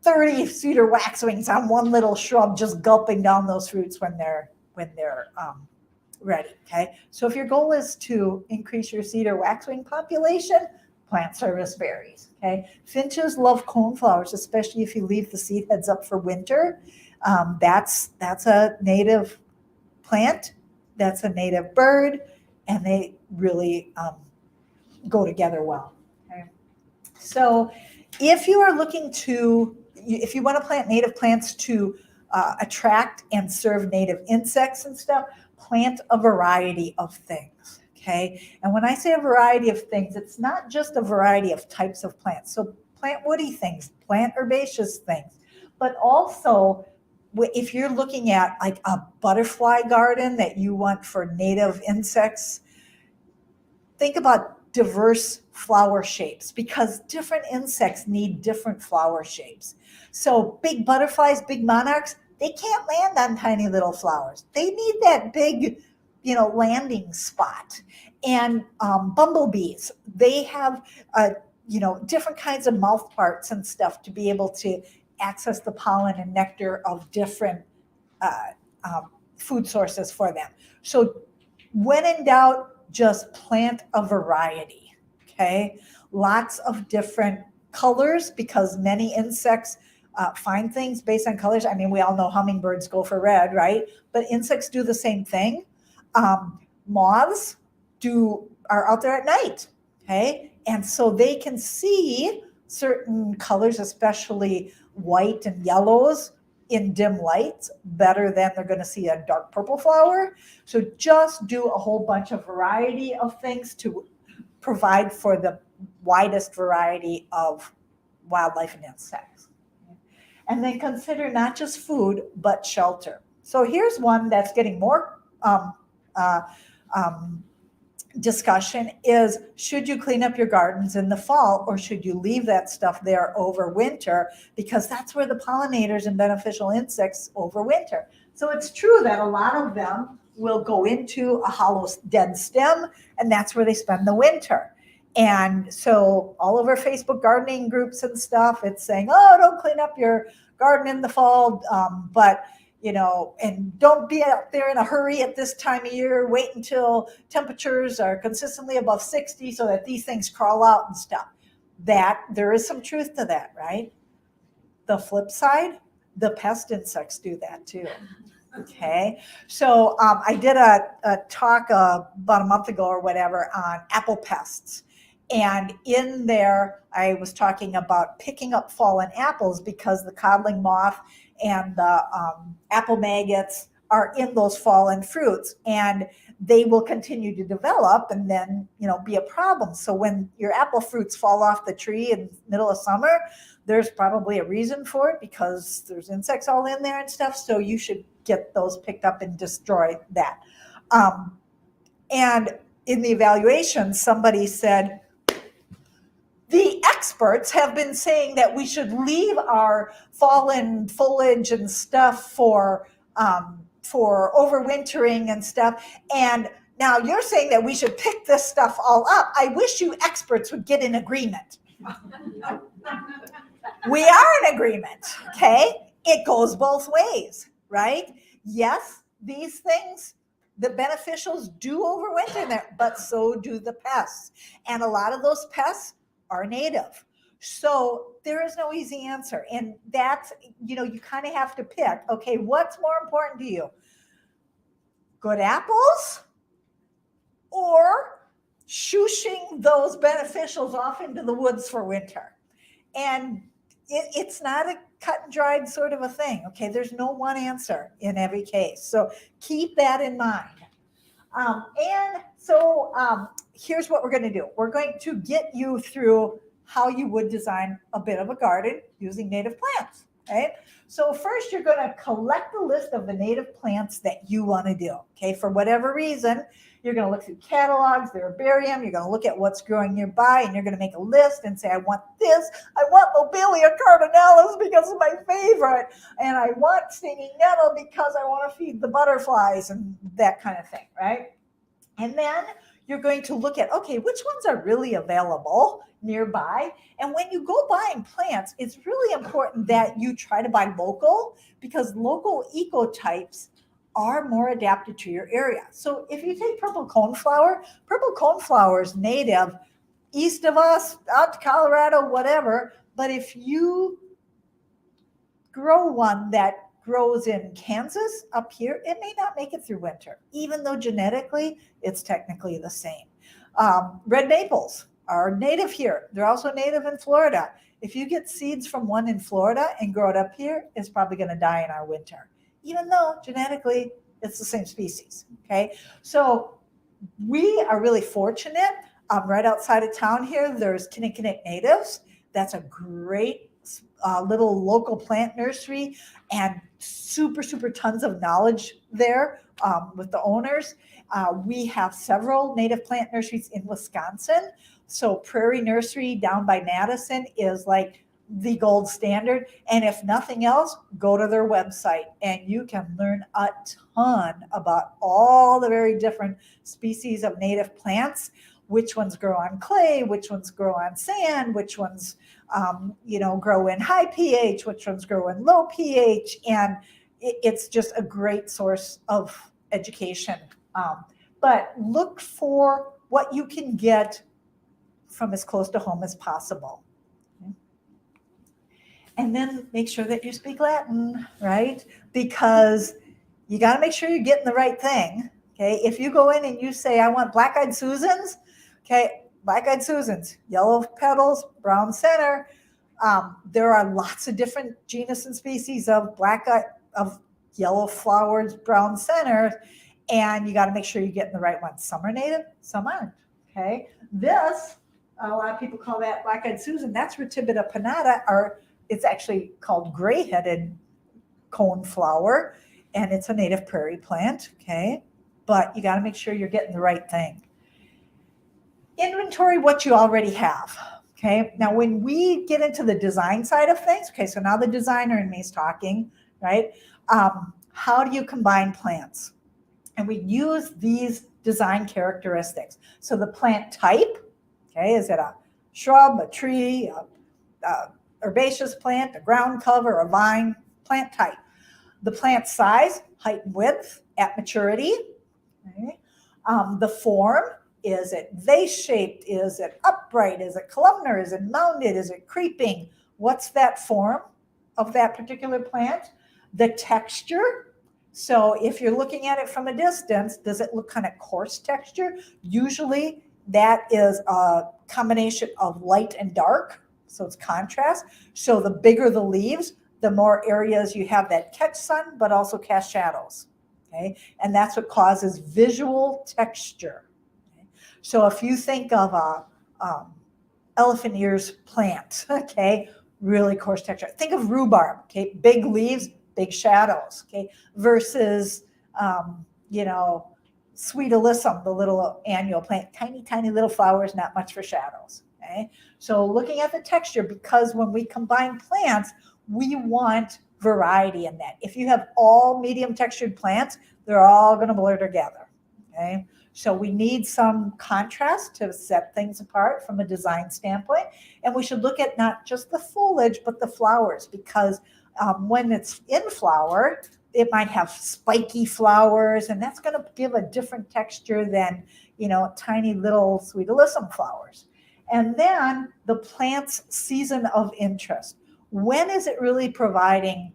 30 cedar waxwings on one little shrub, just gulping down those fruits when they're ready. Okay, so if your goal is to increase your cedar waxwing population, plant service berries. Okay, finches love coneflowers, especially if you leave the seed heads up for winter. That's a native plant. That's a native bird. and they really go together well. Okay? So if you are looking to, if you want to plant native plants to attract and serve native insects and stuff, plant a variety of things. Okay. And when I say a variety of things, it's not just a variety of types of plants. So plant woody things, plant herbaceous things, but also if you're looking at like a butterfly garden that you want for native insects, think about diverse flower shapes because different insects need different flower shapes. So big butterflies, big monarchs, they can't land on tiny little flowers. They need that big, landing spot. And bumblebees, they have, different kinds of mouth parts and stuff to be able to access the pollen and nectar of different food sources for them. So when in doubt, just plant a variety, okay? Lots of different colors because many insects find things based on colors. I mean, we all know hummingbirds go for red, right? But insects do the same thing. Moths are out there at night, okay? And so they can see certain colors, especially white and yellows in dim lights, better than they're going to see a dark purple flower. So just do a whole bunch of variety of things to provide for the widest variety of wildlife and insects. And then consider not just food, but shelter. So here's one that's getting more discussion is, should you clean up your gardens in the fall or should you leave that stuff there over winter? Because that's where the pollinators and beneficial insects overwinter. So it's true that a lot of them will go into a hollow dead stem and that's where they spend the winter. And so all over Facebook gardening groups and stuff, it's saying, oh, don't clean up your garden in the fall, and don't be out there in a hurry at this time of year. Wait until temperatures are consistently above 60 so that these things crawl out and stuff. That there is some truth to that, right? The flip side, the pest insects do that too. Okay, so I did a talk about a month ago or whatever on apple pests. And in there, I was talking about picking up fallen apples because the codling moth and the apple maggots are in those fallen fruits and they will continue to develop and then, be a problem. So when your apple fruits fall off the tree in the middle of summer, there's probably a reason for it because there's insects all in there and stuff. So you should get those picked up and destroy that. And in the evaluation, somebody said, the experts have been saying that we should leave our fallen foliage and stuff for overwintering and stuff. And now you're saying that we should pick this stuff all up. I wish you experts would get in agreement. We are in agreement, okay? It goes both ways, right? Yes, these things, the beneficials do overwinter there, but so do the pests. And a lot of those pests are native. So there is no easy answer. And that's, you kind of have to pick, okay, what's more important to you? Good apples or shooshing those beneficials off into the woods for winter? And it's not a cut and dried sort of a thing. Okay, there's no one answer in every case. So keep that in mind. Here's what we're going to do. We're going to get you through how you would design a bit of a garden using native plants. Okay. So first you're going to collect a list of the native plants that you want to do. Okay. For whatever reason, you're going to look through catalogs, the herbarium. You're going to look at what's growing nearby and you're going to make a list and say, I want this. I want Lobelia cardinalis because it's my favorite. And I want stinging nettle because I want to feed the butterflies and that kind of thing. Right. And then you're going to look at, okay, which ones are really available nearby? And when you go buying plants, it's really important that you try to buy local because local ecotypes are more adapted to your area. So if you take purple coneflower is native east of us, out to Colorado, whatever. But if you grow one that grows in Kansas up here, it may not make it through winter, even though genetically it's technically the same. Red maples are native here. They're also native in Florida. If you get seeds from one in Florida and grow it up here, it's probably going to die in our winter, even though genetically it's the same species. Okay, so we are really fortunate. Right outside of town here, there's Kinnickinnick Natives. That's a great little local plant nursery, and super tons of knowledge there with the owners. We have several native plant nurseries in Wisconsin. So Prairie Nursery down by Madison is like the gold standard. And if nothing else, go to their website and you can learn a ton about all the very different species of native plants, which ones grow on clay, which ones grow on sand, which ones grow in high pH, which ones grow in low pH. And it's just a great source of education. But look for what you can get from as close to home as possible. Okay. And then make sure that you speak Latin, right? Because you got to make sure you're getting the right thing. Okay. If you go in and you say, I want black-eyed Susans, okay, black-eyed Susans, yellow petals, brown center. There are lots of different genus and species of of yellow flowers, brown center, and you got to make sure you're getting the right ones. Some are native, some aren't. Okay, this a lot of people call that black-eyed Susan. That's Ratibida pinnata, or it's actually called gray-headed coneflower, and it's a native prairie plant. Okay, but you got to make sure you're getting the right thing. Inventory what you already have. Okay, now when we get into the design side of things, okay, so now the designer in me is talking, right? How do you combine plants? And we use these design characteristics. So the plant type, okay, is it a shrub, a tree, a herbaceous plant, a ground cover, a vine? Plant type. The plant size, height and width at maturity. Okay. The form, is it vase-shaped? Is it upright? Is it columnar? Is it mounded? Is it creeping? What's that form of that particular plant? The texture. So if you're looking at it from a distance, does it look kind of coarse texture? Usually that is a combination of light and dark, so it's contrast. So the bigger the leaves, the more areas you have that catch sun, but also cast shadows. Okay, and that's what causes visual texture. Okay? So if you think of a elephant ears plant, okay, really coarse texture. Think of rhubarb, okay, big leaves, big shadows, okay, versus, sweet alyssum, the little annual plant, tiny little flowers, not much for shadows, okay? So looking at the texture, because when we combine plants, we want variety in that. If you have all medium textured plants, they're all going to blur together, okay? So we need some contrast to set things apart from a design standpoint. And we should look at not just the foliage, but the flowers, because when it's in flower, it might have spiky flowers, and that's going to give a different texture than, tiny little sweet alyssum flowers. And then the plant's season of interest. When is it really providing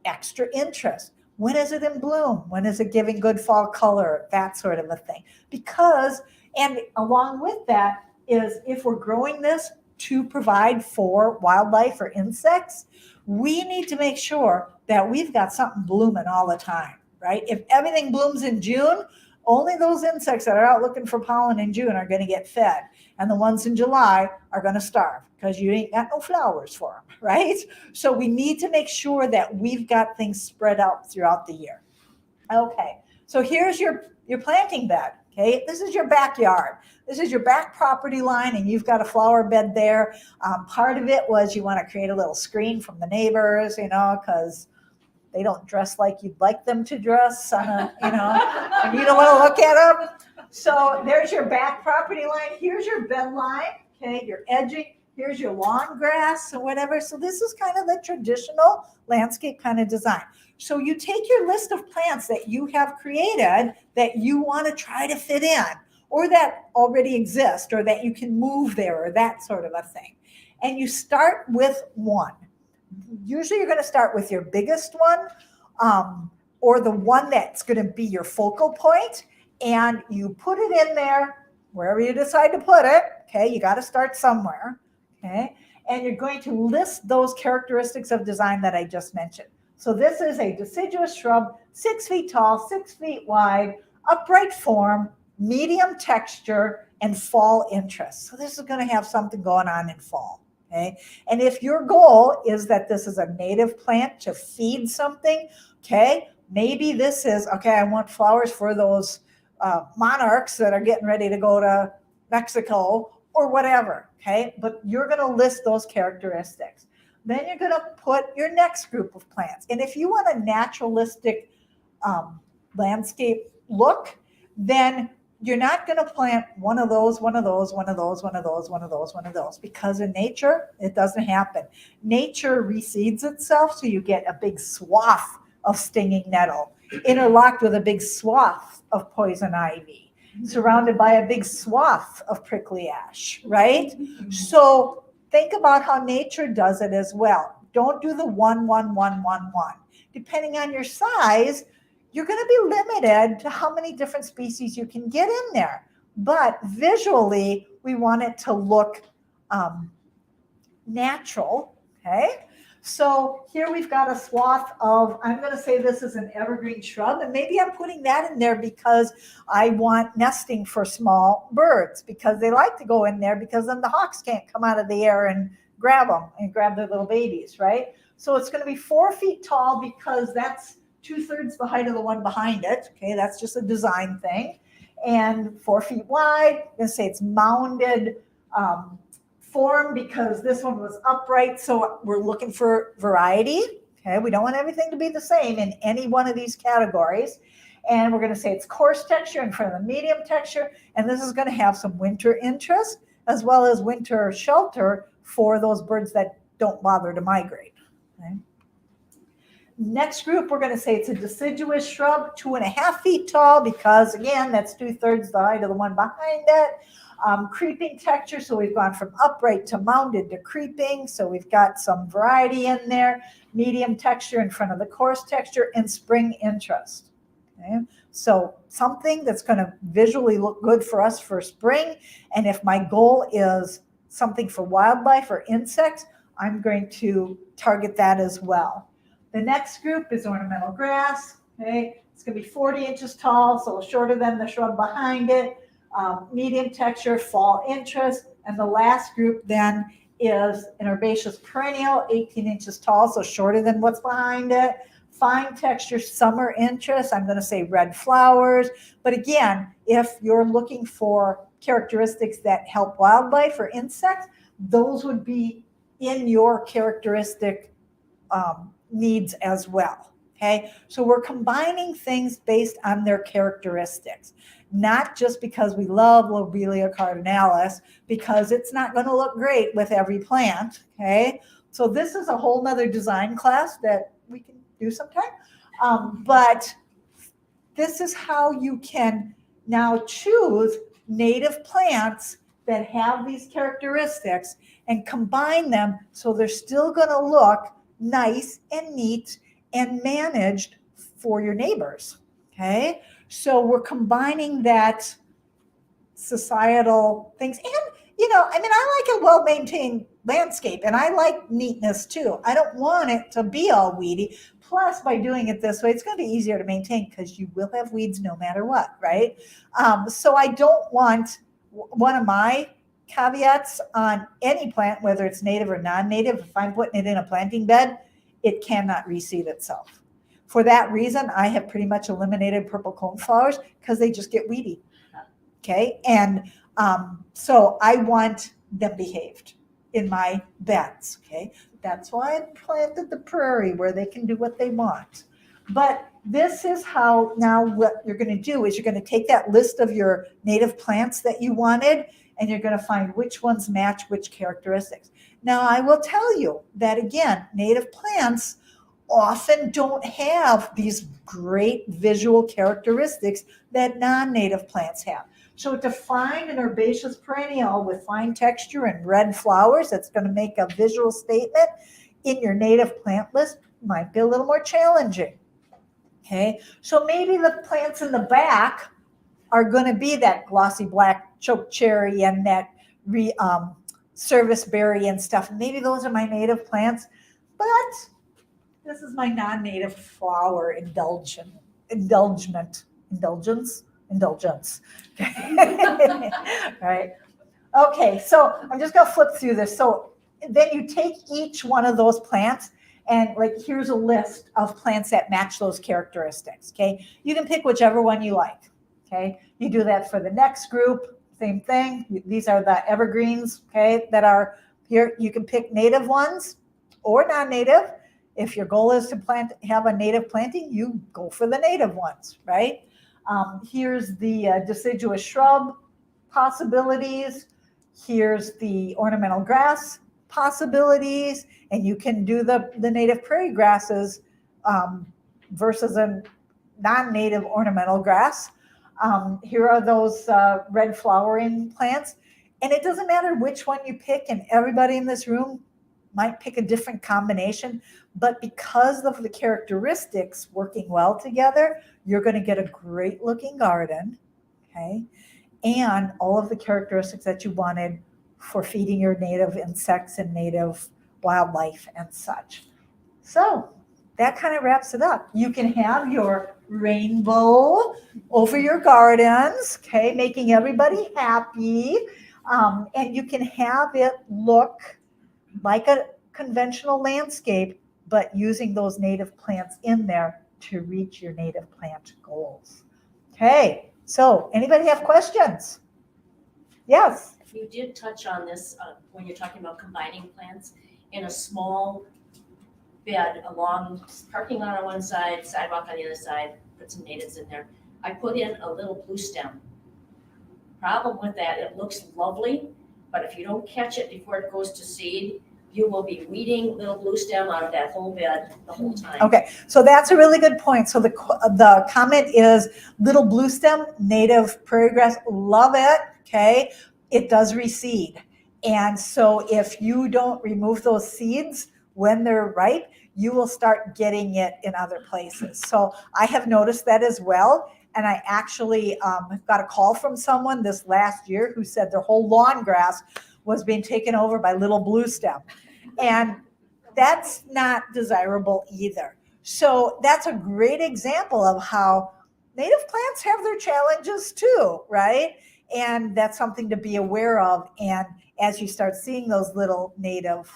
extra interest? When is it in bloom? When is it giving good fall color? That sort of a thing. Because, and along with that is, if we're growing this to provide for wildlife or insects, we need to make sure that we've got something blooming all the time, right? If everything blooms in June, only those insects that are out looking for pollen in June are going to get fed. And the ones in July are going to starve because you ain't got no flowers for them, right? So we need to make sure that we've got things spread out throughout the year. Okay, so here's your planting bed. Okay, this is your backyard. This is your back property line, and you've got a flower bed there. Part of it was you want to create a little screen from the neighbors, because they don't dress like you'd like them to dress, and you don't want to look at them. So there's your back property line. Here's your bed line. Okay, your edging. Here's your lawn grass or whatever. So this is kind of the traditional landscape kind of design. So you take your list of plants that you have created that you want to try to fit in, or that already exist, or that you can move there, or that sort of a thing. And you start with one. Usually you're going to start with your biggest one, or the one that's going to be your focal point, and you put it in there wherever you decide to put it. Okay, you got to start somewhere. Okay, and you're going to list those characteristics of design that I just mentioned. So this is a deciduous shrub, 6 feet tall, 6 feet wide, upright form, medium texture, and fall interest. So this is going to have something going on in fall. Okay, and if your goal is that this is a native plant to feed something, okay, maybe this is, okay, I want flowers for those monarchs that are getting ready to go to Mexico or whatever, okay? But you're going to list those characteristics. Then you're going to put your next group of plants. And if you want a naturalistic landscape look, then you're not going to plant one of those, one of those, one of those, one of those, one of those, one of those, because in nature, it doesn't happen. Nature reseeds itself, so you get a big swath of stinging nettle, interlocked with a big swath of poison ivy, surrounded by a big swath of prickly ash, right? So think about how nature does it as well. Don't do the 1, 1, 1, 1, 1. Depending on your size, you're going to be limited to how many different species you can get in there. But visually, we want it to look natural, okay? So here we've got a swath of, I'm going to say this is an evergreen shrub, and maybe I'm putting that in there because I want nesting for small birds, because they like to go in there, because then the hawks can't come out of the air and grab them and grab their little babies, right? So it's going to be 4 feet tall, because that's 2/3 the height of the one behind it. Okay, that's just a design thing. And 4 feet wide. I'm going to say it's mounded form, because this one was upright. So we're looking for variety. Okay, we don't want everything to be the same in any one of these categories. And we're going to say it's coarse texture in front of the medium texture. And this is going to have some winter interest, as well as winter shelter for those birds that don't bother to migrate. Okay. Next group, we're going to say it's a deciduous shrub, 2.5 feet tall, because again, that's 2/3 the height of the one behind it. Creeping texture, so we've gone from upright to mounded to creeping, so we've got some variety in there. Medium texture in front of the coarse texture, and spring interest. Okay, so something that's going to visually look good for us for spring, and if my goal is something for wildlife or insects, I'm going to target that as well. The next group is ornamental grass. Okay, it's going to be 40 inches tall, so shorter than the shrub behind it. Medium texture, fall interest. And the last group then is an herbaceous perennial, 18 inches tall, so shorter than what's behind it. Fine texture, summer interest. I'm going to say red flowers. But again, if you're looking for characteristics that help wildlife or insects, those would be in your characteristic needs as well. Okay, so we're combining things based on their characteristics, not just because we love Lobelia cardinalis, because it's not going to look great with every plant. Okay, so this is a whole nother design class that we can do sometime. But this is how you can now choose native plants that have these characteristics and combine them so they're still going to look nice and neat and managed for your neighbors. Okay, so we're combining that societal things. And I mean, I like a well-maintained landscape, and I like neatness too. I don't want it to be all weedy. Plus, by doing it this way, it's going to be easier to maintain, because you will have weeds no matter what, right? So I don't want, one of my caveats on any plant, whether it's native or non-native, if I'm putting it in a planting bed, it cannot reseed itself. For that reason, I have pretty much eliminated purple coneflowers, because they just get weedy. Okay, and so I want them behaved in my beds. Okay, that's why I planted the prairie, where they can do what they want. But this is how, now what you're going to do is you're going to take that list of your native plants that you wanted, and you're going to find which ones match which characteristics. Now, I will tell you that, again, native plants often don't have these great visual characteristics that non-native plants have. So to find an herbaceous perennial with fine texture and red flowers that's going to make a visual statement in your native plant list might be a little more challenging. Okay, so maybe the plants in the back are going to be that glossy black choke cherry and that service berry and stuff. Maybe those are my native plants, but this is my non-native flower indulgence. Right. Okay, so I'm just gonna flip through this. So then you take each one of those plants and like here's a list of plants that match those characteristics. Okay, you can pick whichever one you like. Okay, you do that for the next group, same thing. These are the evergreens, okay, that are here. You can pick native ones or non-native. If your goal is to have a native planting, you go for the native ones, right? Here's the deciduous shrub possibilities. Here's the ornamental grass possibilities, and you can do the native prairie grasses versus a non-native ornamental grass. Here are those red flowering plants, and it doesn't matter which one you pick, and everybody in this room might pick a different combination, but because of the characteristics working well together, you're going to get a great looking garden, okay? And all of the characteristics that you wanted for feeding your native insects and native wildlife and such. So that kind of wraps it up. You can have your rainbow over your gardens, okay, making everybody happy. And you can have it look like a conventional landscape, but using those native plants in there to reach your native plant goals. Okay, so anybody have questions? Yes. You did touch on this when you're talking about combining plants in a small bed along parking lot on one side, sidewalk on the other side, put some natives in there. I put in a little blue stem. Problem with that, it looks lovely, but if you don't catch it before it goes to seed, you will be weeding little blue stem out of that whole bed the whole time. Okay, so that's a really good point. So the comment is little blue stem, native prairie grass, love it, okay? It does reseed. And so if you don't remove those seeds when they're ripe, you will start getting it in other places. So I have noticed that as well. And I actually got a call from someone this last year who said their whole lawn grass was being taken over by little blue stem. And that's not desirable either. So that's a great example of how native plants have their challenges too, right? And that's something to be aware of. And as you start seeing those little native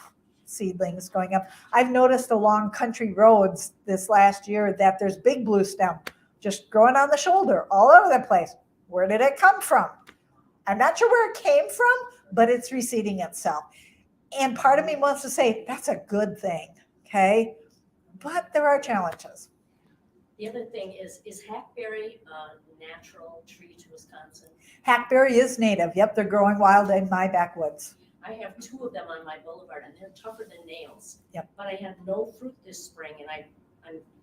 seedlings going up, I've noticed along country roads this last year that there's big blue stem just growing on the shoulder all over the place. Where did it come from? I'm not sure where it came from, but it's reseeding itself. And part of me wants to say that's a good thing, okay? But there are challenges. The other thing is hackberry a natural tree to Wisconsin? Hackberry is native. Yep, they're growing wild in my backwoods. I have 2 of them on my boulevard, and they're tougher than nails. Yep. But I had no fruit this spring, and I'm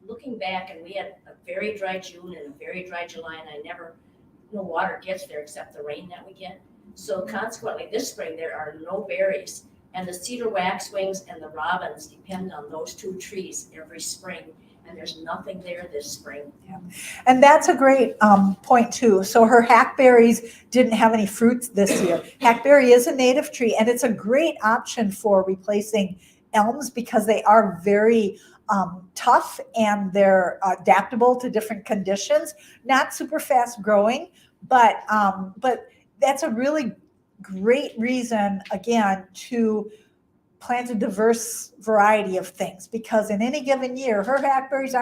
looking back, and we had a very dry June and a very dry July, and no water gets there except the rain that we get. So consequently, this spring there are no berries. And the cedar waxwings and the robins depend on those 2 trees every spring, and there's nothing there this spring. Yeah. And that's a great point too. So her hackberries didn't have any fruits this year. Hackberry is a native tree, and it's a great option for replacing elms because they are very tough and they're adaptable to different conditions. Not super fast growing, but that's a really great reason, again, to plant a diverse variety of things because in any given year, her hackberries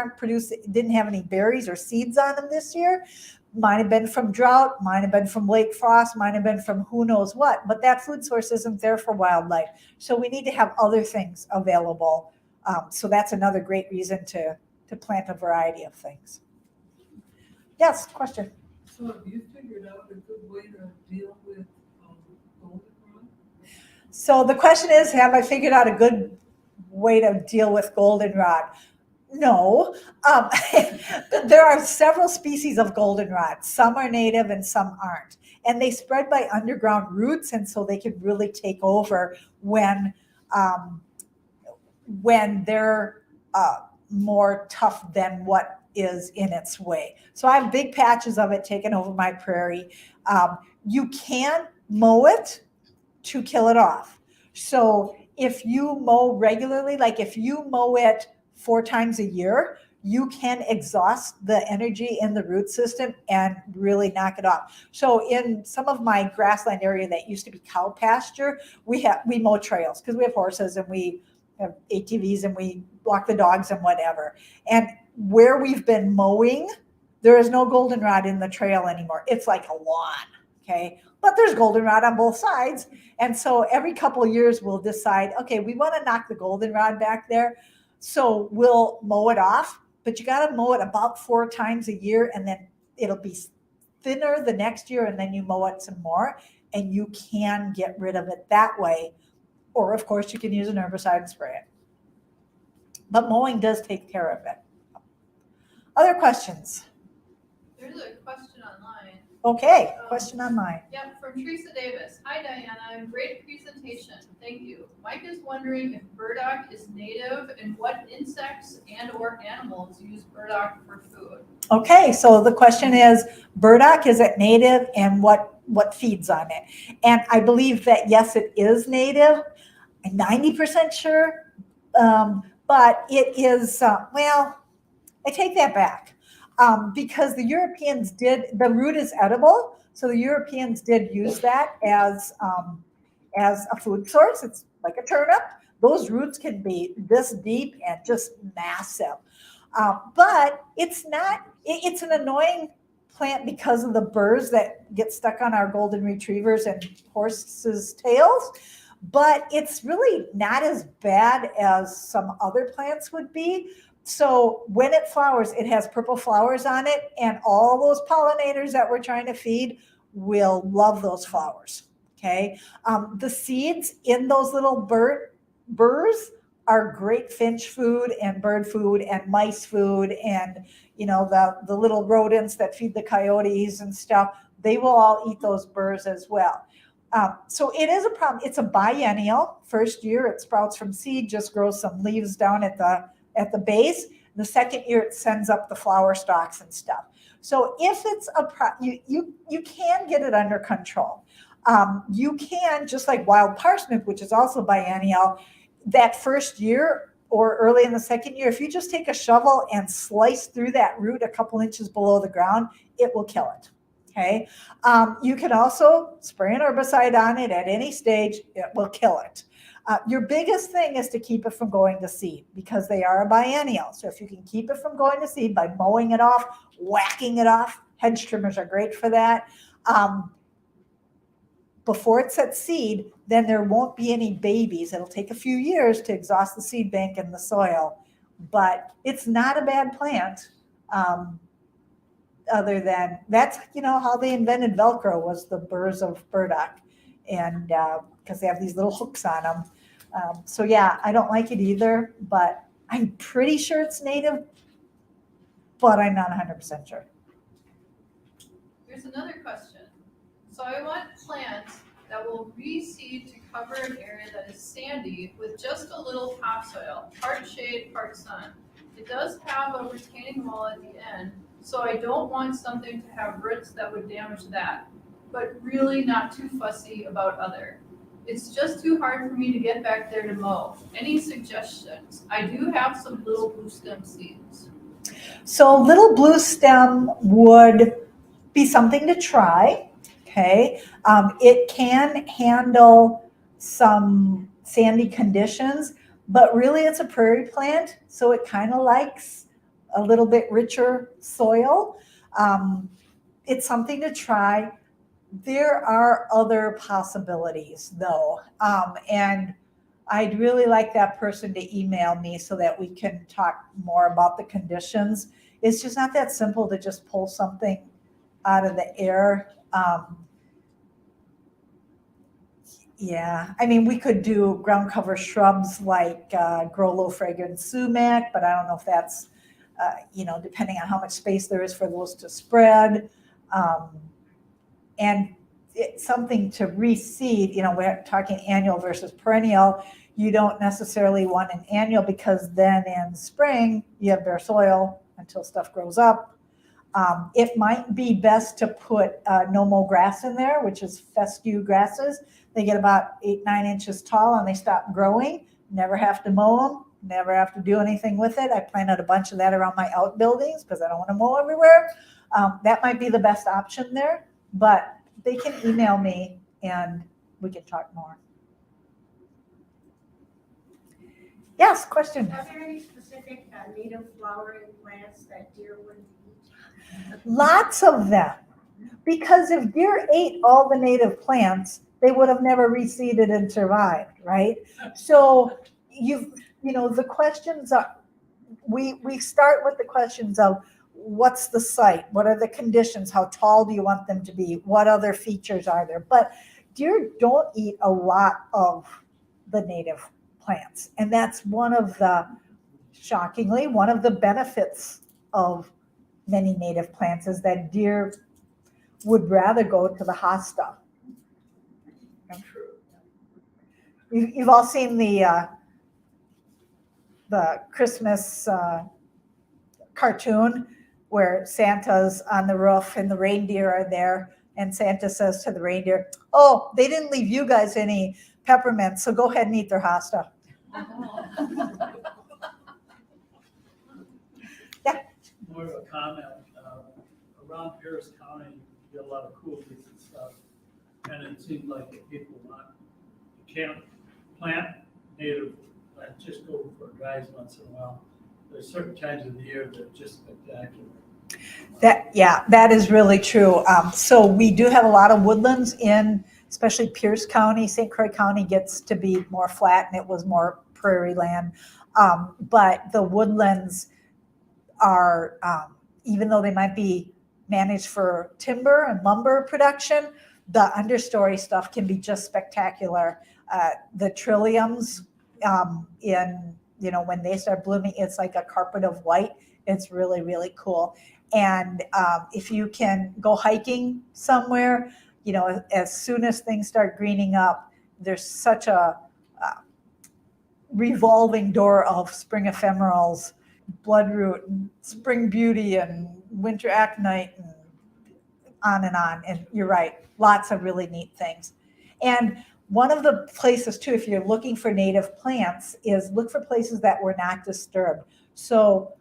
didn't have any berries or seeds on them this year. Might have been from drought, might have been from lake frost, might have been from who knows what, but that food source isn't there for wildlife. So we need to have other things available. So that's another great reason to plant a variety of things. Yes, question. So have you figured out a good way to deal with goldenrod? So the question is, have I figured out a good way to deal with goldenrod? No. There are several species of goldenrod. Some are native and some aren't. And they spread by underground roots, and so they could really take over when they're more tough than what is in its way. So I have big patches of it taken over my prairie. You can mow it to kill it off. So if you mow regularly, like if you mow it 4 times a year, you can exhaust the energy in the root system and really knock it off. So in some of my grassland area that used to be cow pasture, we mow trails because we have horses and we have ATVs and we walk the dogs and whatever. And where we've been mowing, there is no goldenrod in the trail anymore. It's like a lawn, okay? But there's goldenrod on both sides. And so every couple of years we'll decide, okay, we want to knock the goldenrod back there. So we'll mow it off, but you got to mow it about 4 times a year, and then it'll be thinner the next year, and then you mow it some more, and you can get rid of it that way. Or of course you can use an herbicide and spray it. But mowing does take care of it. Other questions? There's a question online. Okay, question online. Yep, from Teresa Davis. Hi Diana, great presentation. Thank you. Mike is wondering if burdock is native and what insects and or animals use burdock for food. Okay, so the question is, burdock, is it native, and what feeds on it? And I believe that yes, it is native. I'm 90% sure, but it is, well, I take that back. Because the Europeans the root is edible, so the Europeans did use that as a food source. It's like a turnip. Those roots can be this deep and just massive. But it's an annoying plant because of the burrs that get stuck on our golden retrievers and horses' tails. But it's really not as bad as some other plants would be. So when it flowers, it has purple flowers on it, and all those pollinators that we're trying to feed will love those flowers, okay? The seeds in those little burrs are great finch food and bird food and mice food, and the little rodents that feed the coyotes and stuff, they will all eat those burrs as well. So it is a problem. It's a biennial. First year it sprouts from seed, just grows some leaves down at the base. The second year it sends up the flower stalks and stuff. So if it's you can get it under control. You can, just like wild parsnip, which is also biennial, that first year or early in the second year, if you just take a shovel and slice through that root a couple inches below the ground, it will kill it. Okay. You can also spray an herbicide on it at any stage. It will kill it. Your biggest thing is to keep it from going to seed, because they are a biennial. So if you can keep it from going to seed by mowing it off, whacking it off, hedge trimmers are great for that. Before it sets seed, then there won't be any babies. It'll take a few years to exhaust the seed bank in the soil, but it's not a bad plant. Other than that's, how they invented Velcro, was the burrs of burdock, and because they have these little hooks on them. So yeah, I don't like it either, but I'm pretty sure it's native, but I'm not 100% sure. Here's another question. So I want plants that will reseed to cover an area that is sandy with just a little topsoil, part shade, part sun. It does have a retaining wall at the end, so I don't want something to have roots that would damage that, but really not too fussy about other. It's just too hard for me to get back there to mow. Any suggestions? I do have some little blue stem seeds. So little blue stem would be something to try. Okay. It can handle some sandy conditions, but really it's a prairie plant, so it kind of likes a little bit richer soil. It's something to try. There are other possibilities though, and I'd really like that person to email me so that we can talk more about the conditions. It's just not that simple to just pull something out of the air. Yeah, I mean, we could do ground cover shrubs like grow low fragrant sumac, but I don't know if that's, depending on how much space there is for those to spread. And it's something to reseed, we're talking annual versus perennial. You don't necessarily want an annual, because then in spring you have bare soil until stuff grows up. It might be best to put no mow grass in there, which is fescue grasses. They get about 8-9 inches tall and they stop growing. Never have to mow them, never have to do anything with it. I planted a bunch of that around my outbuildings because I don't want to mow everywhere. That might be the best option there, but they can email me and we can talk more. Yes, question. Are there any specific native flowering plants that deer would eat? Lots of them. Because if deer ate all the native plants, they would have never reseeded and survived, right? So the questions are, we start with the questions of what's the site? What are the conditions? How tall do you want them to be? What other features are there? But deer don't eat a lot of the native plants. And that's shockingly, one of the benefits of many native plants is that deer would rather go to the hosta. You've all seen the Christmas cartoon where Santa's on the roof and the reindeer are there, and Santa says to the reindeer, "Oh, they didn't leave you guys any peppermints, so go ahead and eat their hosta." More of a comment, around Pierce County, you get a lot of coolies and stuff, and it seems like if people you can't plant native, just go for drives once in a while. There's certain times of the year that are just spectacular. That is really true. So we do have a lot of woodlands in, especially Pierce County. St. Croix County gets to be more flat and it was more prairie land. But the woodlands are, even though they might be managed for timber and lumber production, the understory stuff can be just spectacular. The trilliums when they start blooming, it's like a carpet of white. It's really, really cool. And if you can go hiking somewhere, as soon as things start greening up, there's such a revolving door of spring ephemerals, bloodroot, and spring beauty, and winter aconite, and on and on. And you're right, lots of really neat things. And one of the places too, if you're looking for native plants, is look for places that were not disturbed. So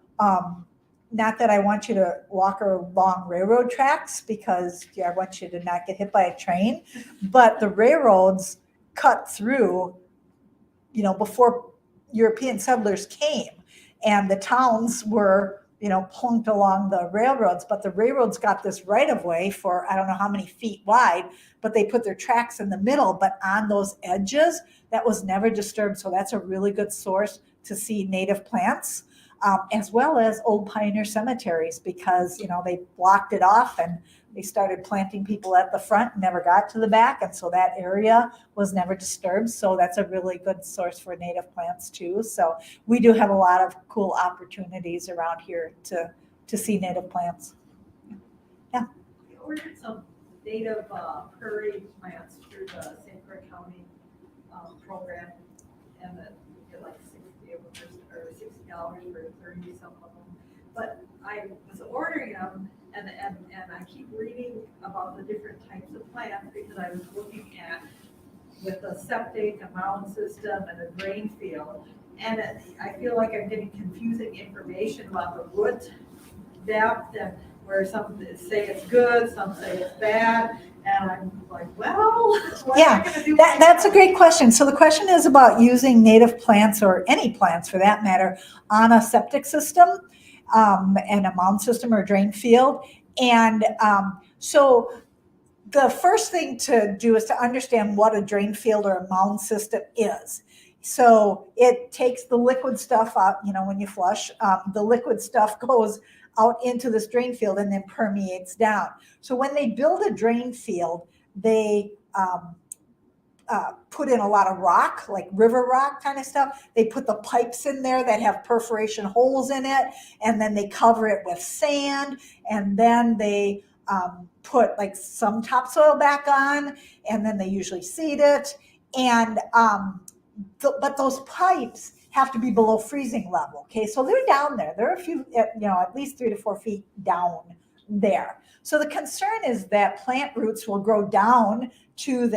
not that I want you to walk along railroad tracks, because I want you to not get hit by a train, but the railroads cut through, before European settlers came, and the towns were, plunked along the railroads, but the railroads got this right of way for, I don't know how many feet wide, but they put their tracks in the middle, but on those edges, that was never disturbed. So that's a really good source to see native plants, as well as old pioneer cemeteries, because, they blocked it off and they started planting people at the front, never got to the back. And so that area was never disturbed. So that's a really good source for native plants too. So we do have a lot of cool opportunities around here to see native plants. Yeah. We ordered some native prairie plants through the St. Croix County program, and we get like $60 for 30 some of them. But I was ordering them, and I keep reading about the different types of plants, because I was looking at with a septic, a mound system, and a drain field, and I feel like I'm getting confusing information about the root depth, and where some say it's good, some say it's bad, and I'm like, well, what am I going to do? That's a great question. So the question is about using native plants, or any plants for that matter, on a septic system, and a mound system or drain field. And so the first thing to do is to understand what a drain field or a mound system is. So it takes the liquid stuff out, when you flush, the liquid stuff goes out into this drain field and then permeates down. So when they build a drain field, they put in a lot of rock, like river rock kind of stuff. They put the pipes in there that have perforation holes in it, and then they cover it with sand, and then they put like some topsoil back on, and then they usually seed it. And but those pipes have to be below freezing level. Okay, so they're down there. They're a few, at least 3 to 4 feet down there. So the concern is that plant roots will grow down to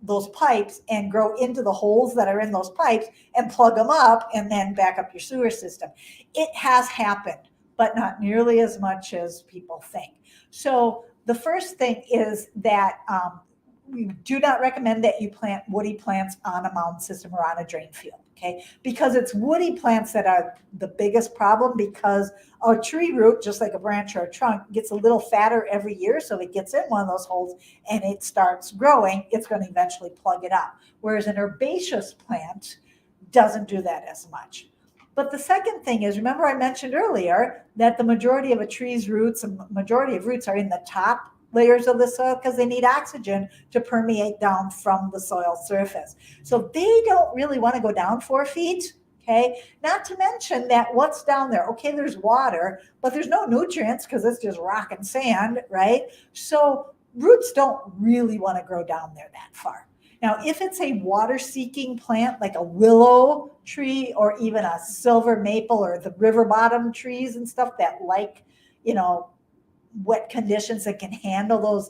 those pipes and grow into the holes that are in those pipes and plug them up and then back up your sewer system. It has happened, but not nearly as much as people think. So the first thing is that we do not recommend that you plant woody plants on a mound system or on a drain field, okay? Because it's woody plants that are the biggest problem, because a tree root, just like a branch or a trunk, gets a little fatter every year. So if it gets in one of those holes and it starts growing, it's going to eventually plug it up. Whereas an herbaceous plant doesn't do that as much. But the second thing is, remember I mentioned earlier that the majority of a tree's roots, a majority of roots are in the top layers of the soil because they need oxygen to permeate down from the soil surface. So they don't really want to go down 4 feet, okay? Not to mention that what's down there, okay, there's water, but there's no nutrients because it's just rock and sand, right? So roots don't really want to grow down there that far. Now, if it's a water-seeking plant like a willow tree or even a silver maple or the river bottom trees and stuff that like, wet conditions that can handle those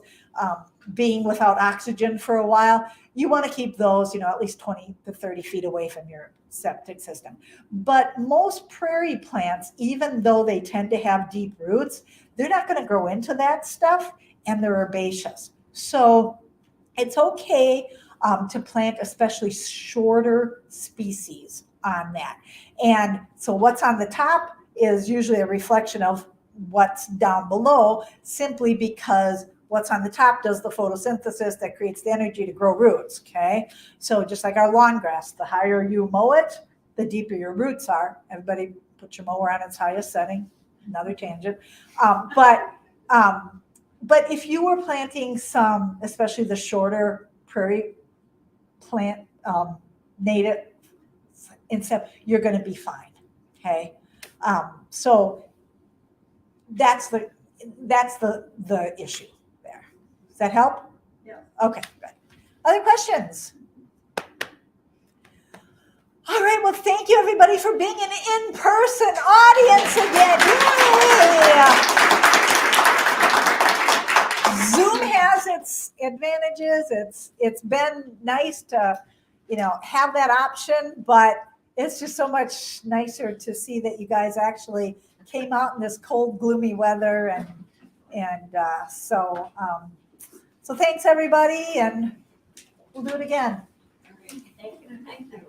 being without oxygen for a while, you want to keep those, at least 20 to 30 feet away from your septic system. But most prairie plants, even though they tend to have deep roots, they're not going to grow into that stuff, and they're herbaceous. So it's okay to plant especially shorter species on that. And so what's on the top is usually a reflection of what's down below, simply because what's on the top does the photosynthesis that creates the energy to grow roots, okay? So just like our lawn grass, the higher you mow it, the deeper your roots are. Everybody put your mower on its highest setting, another tangent. But if you were planting some, especially the shorter prairie plant native instead, you're going to be fine, okay? So that's the issue there. Does that help? Yeah. Okay, good. Other questions? All right, well, thank you everybody for being an in-person audience again. Yay! Zoom has its advantages. It's been nice to, have that option, but it's just so much nicer to see that you guys actually came out in this cold, gloomy weather, and so thanks everybody, and we'll do it again. Thank you.